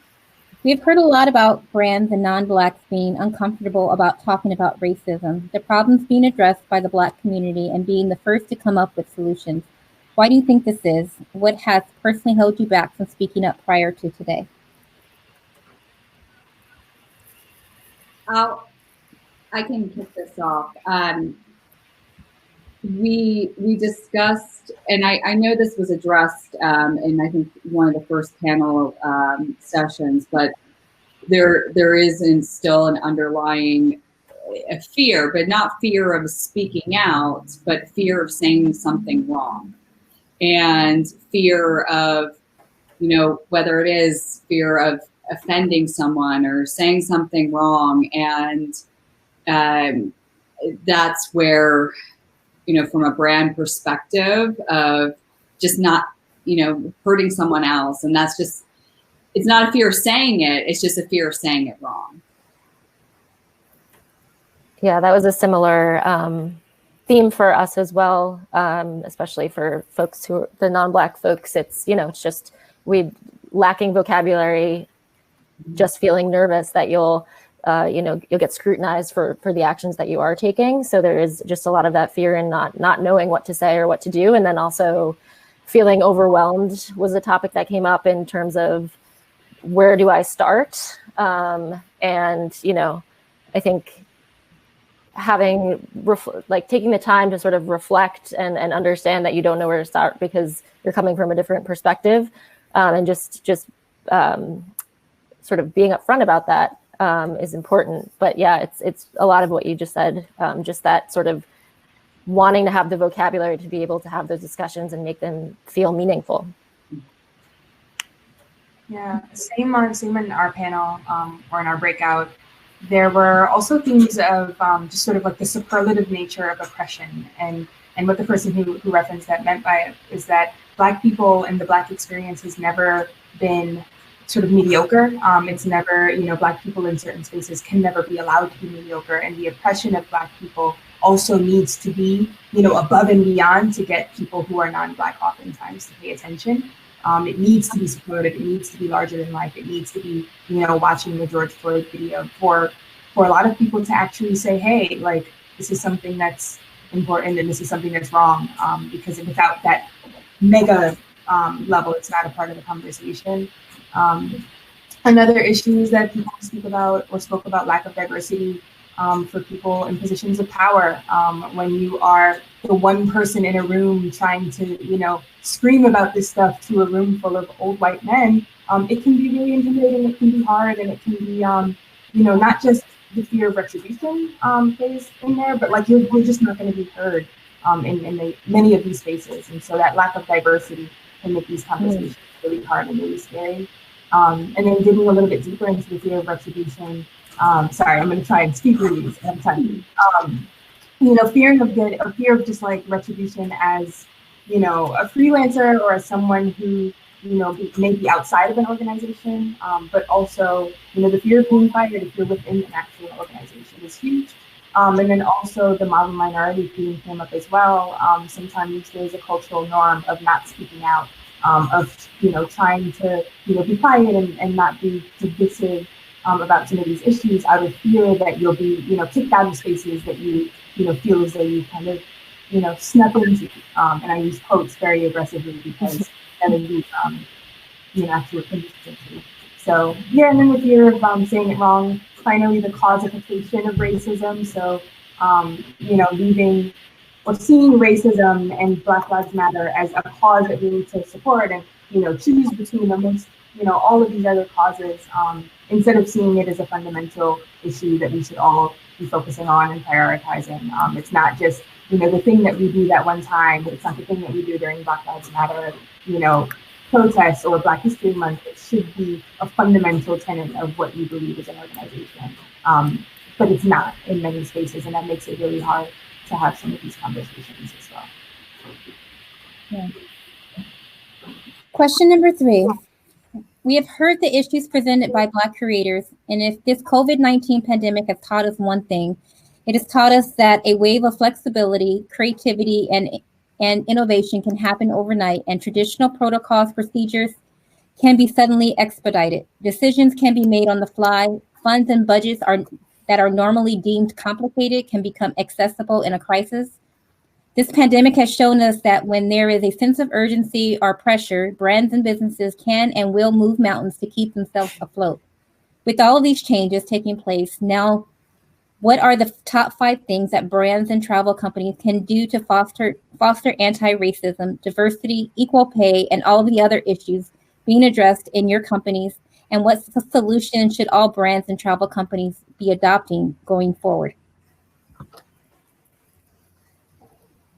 Speaker 1: We have heard a lot about brands and non-Blacks being uncomfortable about talking about racism, the problems being addressed by the Black community, and being the first to come up with solutions. Why do you think this is? What has personally held you back from speaking up prior to today?
Speaker 7: I can kick this off. We discussed, and I know this was addressed in I think one of the first panel sessions, but there is still an underlying fear, but not fear of speaking out, but fear of saying something wrong, and fear of, whether it is fear of offending someone or saying something wrong, and that's where, from a brand perspective of just not, hurting someone else. And that's just, it's not a fear of saying it. It's just a fear of saying it wrong.
Speaker 8: Yeah, that was a similar theme for us as well, especially for folks the non-Black folks. It's, it's just we lacking vocabulary, just feeling nervous that you'll get scrutinized for the actions that you are taking. So there is just a lot of that fear and not knowing what to say or what to do. And then also feeling overwhelmed was a topic that came up in terms of where do I start? And, I think having taking the time to sort of reflect and understand that you don't know where to start because you're coming from a different perspective, and just sort of being upfront about that is important. But yeah, it's a lot of what you just said, just that sort of wanting to have the vocabulary to be able to have those discussions and make them feel meaningful.
Speaker 9: Yeah, same in our panel or in our breakout. There were also themes of just sort of like the superlative nature of oppression, and what the person who referenced that meant by it is that Black people and the Black experience has never been sort of mediocre. It's never, Black people in certain spaces can never be allowed to be mediocre, and the oppression of Black people also needs to be, above and beyond to get people who are non-Black oftentimes to pay attention. It needs to be supported. It needs to be larger than life. It needs to be, watching the George Floyd video for a lot of people to actually say, hey, this is something that's important and this is something that's wrong, because without that mega level, it's not a part of the conversation. Another issue is that people speak about or spoke about lack of diversity for people in positions of power. When you are the one person in a room trying to, scream about this stuff to a room full of old white men, it can be really intimidating, it can be hard, and it can be, not just the fear of retribution plays in there, but we're just not going to be heard in many of these spaces. And so that lack of diversity can make these conversations really hard and really scary. And then digging a little bit deeper into the fear of retribution. Sorry, I'm going to try and speak through these every time. Fear of just retribution as a freelancer or as someone who, may be outside of an organization, but also, the fear of being fired if you're within an actual organization is huge. And then also the model minority theme came up as well. Sometimes there's a cultural norm of not speaking out, of, trying to, be quiet and not be divisive about some of these issues out of fear that you'll be, kicked out of spaces that you, feel as though you kind of, snuck into. And I use quotes very aggressively because that is, actual things to do. So yeah, and then the fear of saying it wrong. Finally, the causification of racism. So, leaving or seeing racism and Black Lives Matter as a cause that we need to support and, choose between amongst, all of these other causes, instead of seeing it as a fundamental issue that we should all be focusing on and prioritizing. It's not just, the thing that we do that one time, but it's not the thing that we do during Black Lives Matter, protests or Black History Month. It should be a fundamental tenet of what you believe as an organization. But it's not in many spaces, and that makes it really hard to have some of these conversations as well.
Speaker 1: Yeah. Question number 3. We have heard the issues presented by Black creators, and if this COVID-19 pandemic has taught us one thing, it has taught us that a wave of flexibility, creativity, and innovation can happen overnight, and traditional protocols, procedures can be suddenly expedited. Decisions can be made on the fly. Funds and budgets that are normally deemed complicated can become accessible in a crisis. This pandemic has shown us that when there is a sense of urgency or pressure, brands and businesses can and will move mountains to keep themselves afloat. With all of these changes taking place now, what are the top 5 things that brands and travel companies can do to foster anti-racism, diversity, equal pay, and all of the other issues being addressed in your companies? And what solution should all brands and travel companies be adopting going forward?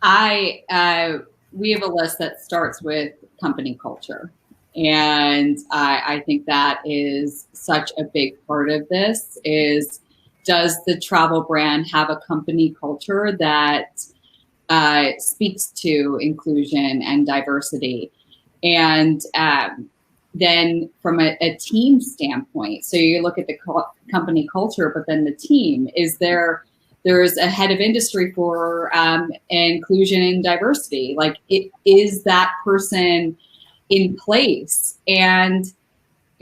Speaker 7: We have a list that starts with company culture. And I think that is such a big part of this is, does the travel brand have a company culture that speaks to inclusion and diversity? And then from a team standpoint, so you look at the company culture, but then the team, there's a head of industry for inclusion and diversity. Like, is that person in place? And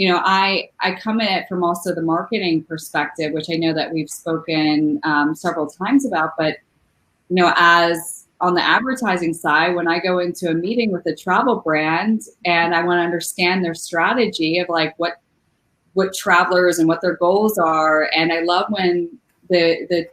Speaker 7: I come at it from also the marketing perspective, which I know that we've spoken several times about, but, as on the advertising side, when I go into a meeting with a travel brand and I want to understand their strategy of like what travelers and what their goals are. And I love when the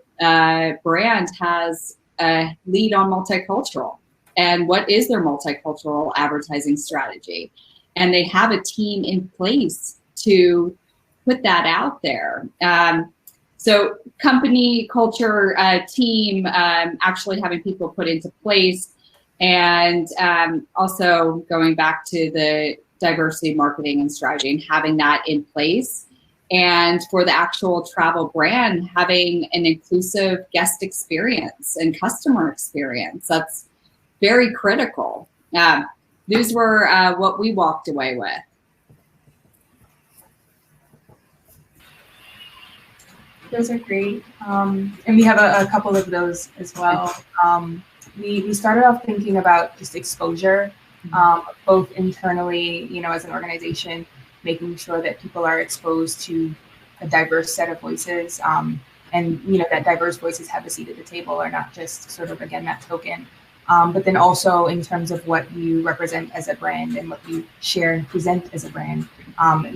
Speaker 7: brand has a lead on multicultural and what is their multicultural advertising strategy. And they have a team in place to put that out there. So company culture, team, actually having people put into place, and also going back to the diversity marketing and strategy and having that in place. And for the actual travel brand, having an inclusive guest experience and customer experience. That's very critical. These were what we walked away with.
Speaker 9: Those are great. And we have a couple of those as well. We started off thinking about just exposure, both internally, as an organization, making sure that people are exposed to a diverse set of voices, and that diverse voices have a seat at the table, or not just sort of, again, that token. But then also in terms of what you represent as a brand and what you share and present as a brand,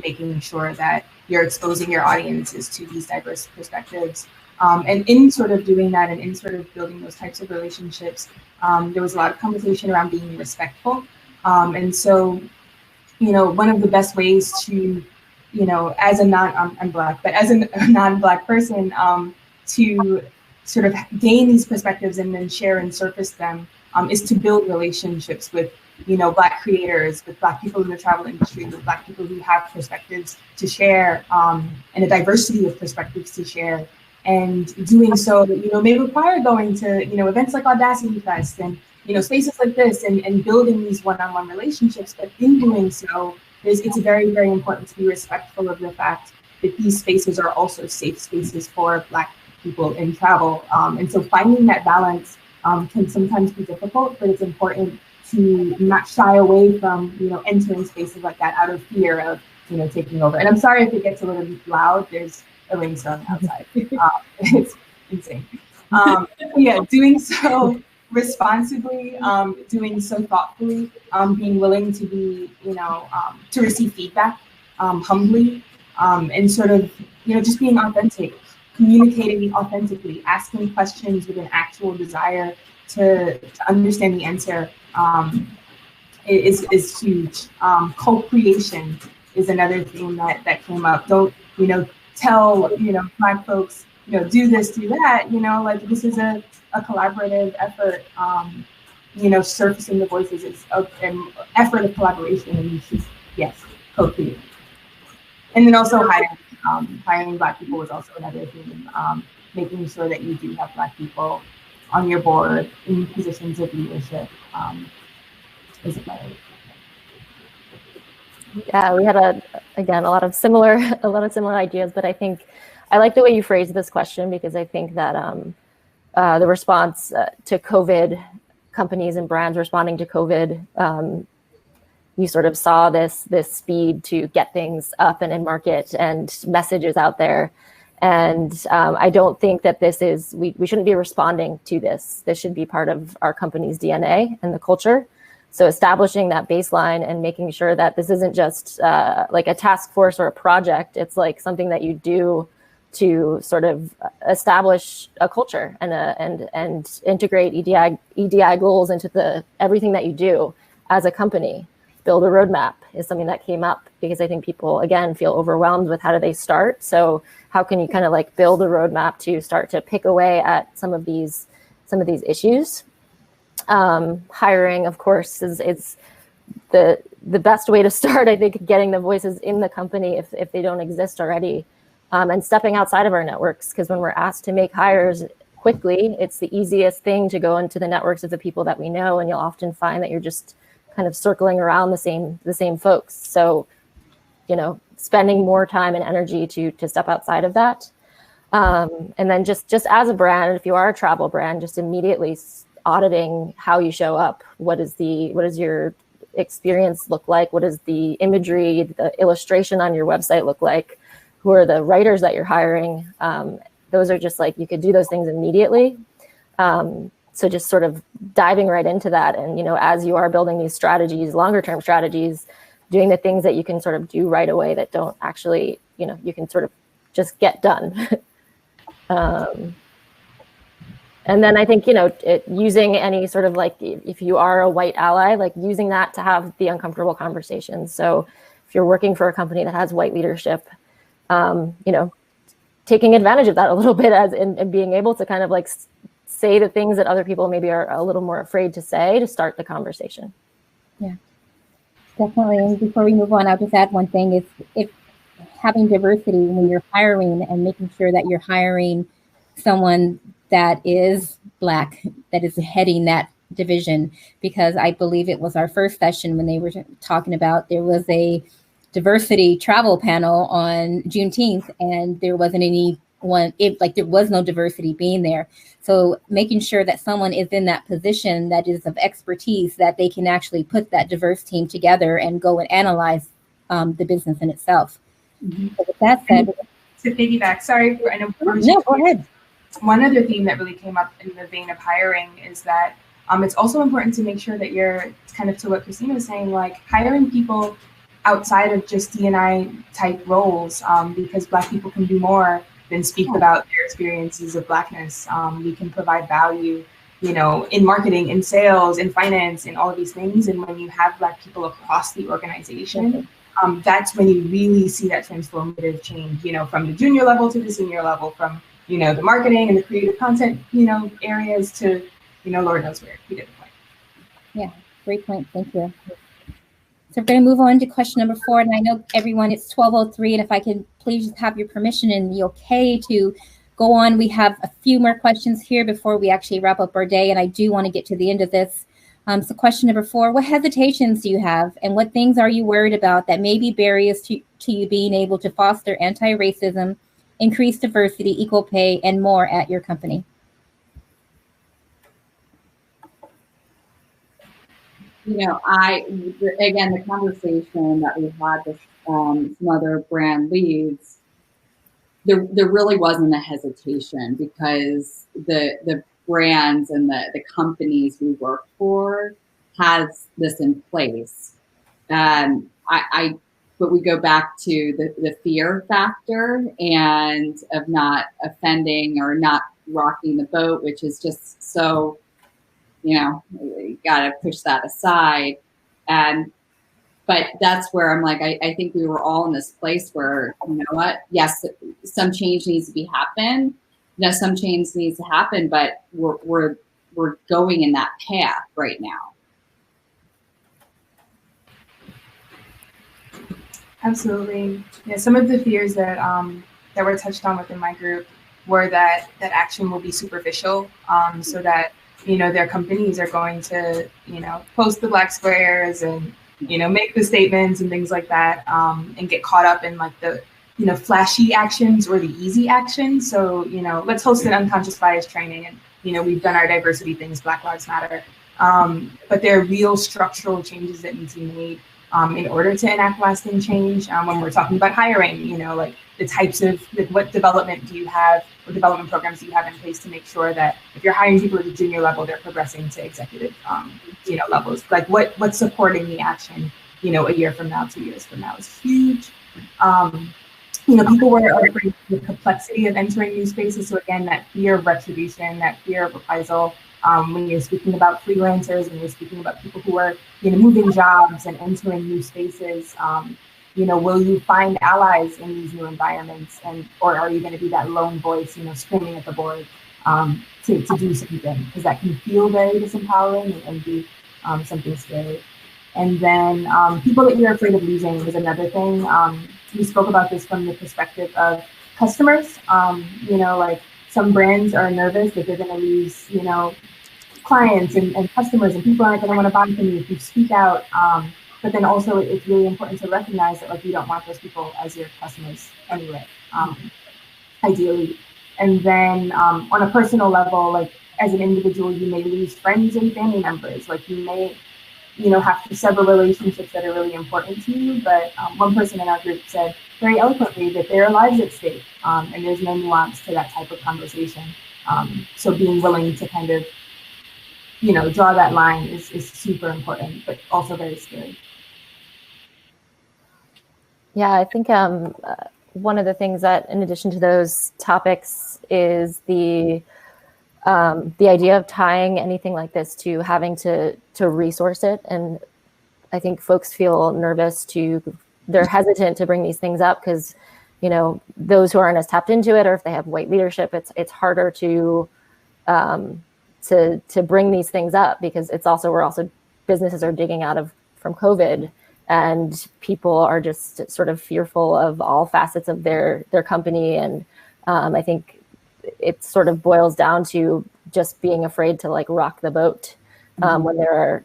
Speaker 9: making sure that you're exposing your audiences to these diverse perspectives. And in sort of doing that and in sort of building those types of relationships, there was a lot of conversation around being respectful. And so, one of the best ways to, as a I'm Black, but as a non-Black person, to sort of gain these perspectives and then share and surface them, is to build relationships with, Black creators, with Black people in the travel industry, with Black people who have perspectives to share, and a diversity of perspectives to share. And doing so, may require going to, events like Audacity Fest and, spaces like this and building these one-on-one relationships. But in doing so, it's very, very important to be respectful of the fact that these spaces are also safe spaces for Black people in travel. And so finding that balance can sometimes be difficult, but it's important to not shy away from, entering spaces like that out of fear of, taking over. And I'm sorry if it gets a little bit loud. There's a rainstorm outside. It's insane. Doing so responsibly, doing so thoughtfully, being willing to be, to receive feedback humbly, and sort of, just being authentic, communicating authentically, asking questions with an actual desire to understand the answer is huge. Co-creation is another thing that came up. Don't, tell, Black folks, do this, do that, this is a collaborative effort. Surfacing the voices is an effort of collaboration, and you should, yes, co-create. And then also hiring Black people was also another thing. Making sure that you do have Black people on your board in positions of leadership is a priority.
Speaker 8: Yeah, we had a lot of similar ideas, but I think I like the way you phrased this question, because I think that the response to COVID, companies and brands responding to COVID, you sort of saw this speed to get things up and in market and messages out there. And I don't think that we shouldn't be responding to this. This should be part of our company's DNA and the culture. So establishing that baseline and making sure that this isn't just like a task force or a project. It's like something that you do to sort of establish a culture and integrate EDI goals into everything that you do as a company. Build a roadmap is something that came up, because I think people, again, feel overwhelmed with how do they start. So how can you kind of like build a roadmap to start to pick away at some of these issues? Hiring, of course, is the best way to start. I think getting the voices in the company if they don't exist already, and stepping outside of our networks, because when we're asked to make hires quickly, it's the easiest thing to go into the networks of the people that we know, and you'll often find that you're just kind of circling around the same folks. So, spending more time and energy to step outside of that, and then just as a brand, if you are a travel brand, just immediately auditing how you show up. What does your experience look like? What does the imagery, the illustration on your website look like? Who are the writers that you're hiring? Those are just like, you could do those things immediately. So just sort of diving right into that. And, as you are building these strategies, longer term strategies, doing the things that you can sort of do right away that don't actually, you can sort of just get done. And then I think, using any sort of like, if you are a white ally, like using that to have the uncomfortable conversations. So if you're working for a company that has white leadership, taking advantage of that a little bit and being able to kind of like say the things that other people maybe are a little more afraid to say to start the conversation.
Speaker 1: Yeah, definitely. And before we move on, I'll just add one thing: is if having diversity when you're hiring and making sure that you're hiring someone that is Black, that is heading that division, because I believe it was our first session when they were talking about there was a diversity travel panel on Juneteenth, and there wasn't there was no diversity being there. So making sure that someone is in that position that is of expertise, that they can actually put that diverse team together and go and analyze the business in itself. Mm-hmm. So with that said,
Speaker 9: to piggyback, sorry, I know.
Speaker 1: No, go ahead.
Speaker 9: One other theme that really came up in the vein of hiring is that it's also important to make sure that you're, kind of to what Christina was saying, like hiring people outside of just D&I type roles, because Black people can do more than speak about their experiences of Blackness. We can provide value, in marketing, in sales, in finance, in all of these things. And when you have Black people across the organization, that's when you really see that transformative change, from the junior level to the senior level, from, the marketing and the creative content, areas to, Lord knows where. We did the point.
Speaker 1: Yeah, great point. Thank you. So we're going to move on to question number 4. And I know everyone, it's 12:03. And if I can please have your permission and the okay to go on. We have a few more questions here before we actually wrap up our day. And I do want to get to the end of this. So question number 4, what hesitations do you have and what things are you worried about that may be barriers to you being able to foster anti-racism, increase diversity, equal pay, and more at your company?
Speaker 7: You know, again, the conversation that we had with some other brand leads, there really wasn't a hesitation but the brands and the companies we work for has this in place. But we go back to the fear factor and of not offending or not rocking the boat, which is just so, you got to push that aside. But that's where I'm like, I think we were all in this place where, you know what, yes, some change needs to happen. Some change needs to happen, but we're going in that path right now.
Speaker 9: Absolutely. Yeah, some of the fears that were touched on within my group were that action will be superficial, so that their companies are going to post the black squares and make the statements and things like that, and get caught up in like the flashy actions or the easy actions. So let's host an unconscious bias training, and we've done our diversity things, Black Lives Matter, but there are real structural changes that need to be made in order to enact lasting change. When we're talking about hiring, like the types of what development do you have, or development programs do you have in place to make sure that if you're hiring people at the junior level, they're progressing to executive, levels. Like what's supporting the action, a year from now, 2 years from now is huge. People were afraid of the complexity of entering new spaces. So again, that fear of retribution, that fear of reprisal. When you're speaking about freelancers, when you're speaking about people who are moving jobs and entering new spaces, will you find allies in these new environments, or are you going to be that lone voice, screaming at the board to do something? Because that can feel very disempowering and be something scary. And then people that you're afraid of losing was another thing. We spoke about this from the perspective of customers. Like some brands are nervous that they're going to lose, clients and customers, and people aren't going to want to buy from you if you speak out. But then also it's really important to recognize that like you don't want those people as your customers anyway, ideally. And then on a personal level, like as an individual, you may lose friends and family members. Like you may, have to sever relationships that are really important to you. But one person in our group said very eloquently that there are lives at stake, and there's no nuance to that type of conversation. So being willing to kind of, draw that line is super important, but also very scary.
Speaker 8: Yeah, I think one of the things that, in addition to those topics, is the idea of tying anything like this to having to resource it. And I think folks feel nervous they're hesitant to bring these things up because, those who aren't as tapped into it, or if they have white leadership, it's harder to bring these things up because businesses are digging from COVID, and people are just sort of fearful of all facets of their company. And I think it sort of boils down to just being afraid to like rock the boat when there are,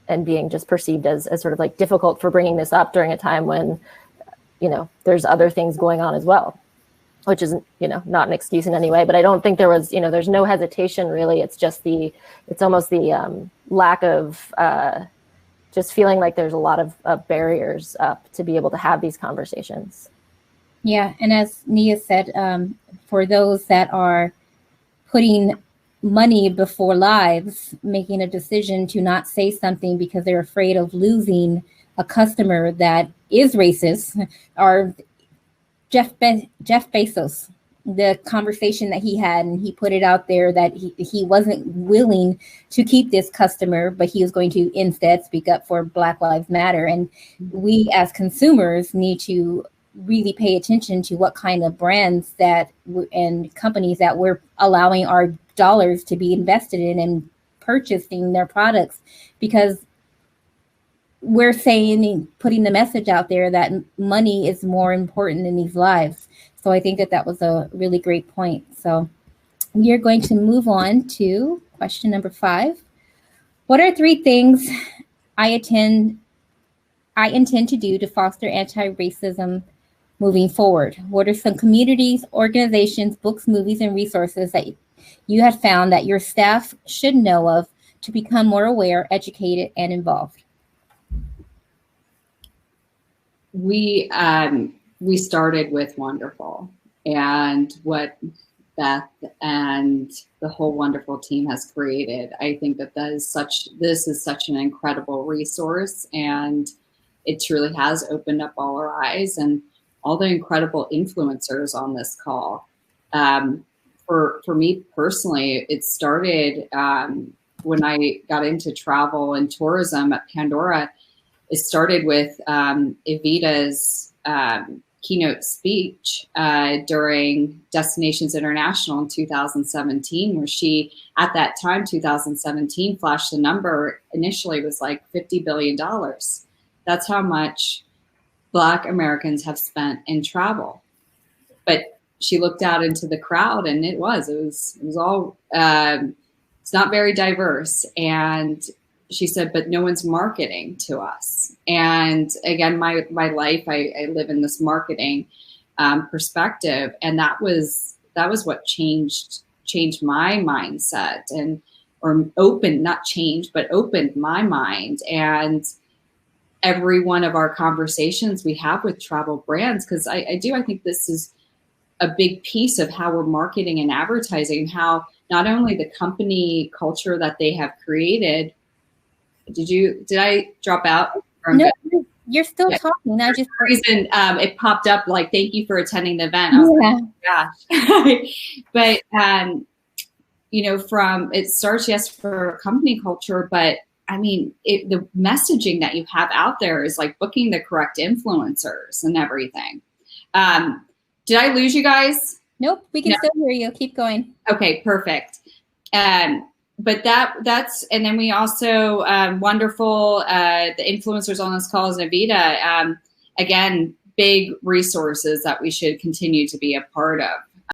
Speaker 8: and being just perceived as sort of like difficult for bringing this up during a time when, there's other things going on as well, which isn't, not an excuse in any way. But I don't think there was, there's no hesitation really. It's just it's almost the lack of just feeling like there's a lot of barriers up to be able to have these conversations.
Speaker 1: Yeah, and as Nia said, for those that are putting money before lives, making a decision to not say something because they're afraid of losing a customer that is racist, are Jeff Bezos, the conversation that he had, and he put it out there that he wasn't willing to keep this customer, but he was going to instead speak up for Black Lives Matter. And we as consumers need to really pay attention to what kind of brands and companies that we're allowing our dollars to be invested in and purchasing their products, because we're putting the message out there that money is more important in these lives. So I think that was a really great point. So we are going to move on to question number 5. What are 3 things I intend to do to foster anti-racism moving forward? What are some communities, organizations, books, movies, and resources that you have found that your staff should know of to become more aware, educated, and involved?
Speaker 7: We started with Wonderful, and what Beth and the whole Wonderful team has created. I think that this is such an incredible resource, and it truly has opened up all our eyes, and all the incredible influencers on this call. For me personally, it started when I got into travel and tourism at Pandora. It started with Evita's keynote speech during Destinations International in 2017, where she, at that time, 2017, flashed the number. Initially, it was like $50 billion. That's how much Black Americans have spent in travel. But she looked out into the crowd, and it was all, it's not very diverse. And she said, but no one's marketing to us. And again, my life, I live in this marketing perspective. And that was what changed my mindset, or opened my mind. And every one of our conversations we have with travel brands, because I think this is a big piece of how we're marketing and advertising, how not only the company culture that they have created. Did I drop out?
Speaker 1: No, you're still talking. I just
Speaker 7: for some reason it popped up like, thank you for attending the event. I was like, oh, gosh. But it starts, yes, for company culture, but I mean, the messaging that you have out there is like booking the correct influencers and everything. Did I lose you guys?
Speaker 1: Nope, we can still hear you. Keep going.
Speaker 7: Okay, perfect. But that's, and then we also, Wonderful, the influencers on this call is Evita. Again, big resources that we should continue to be a part of.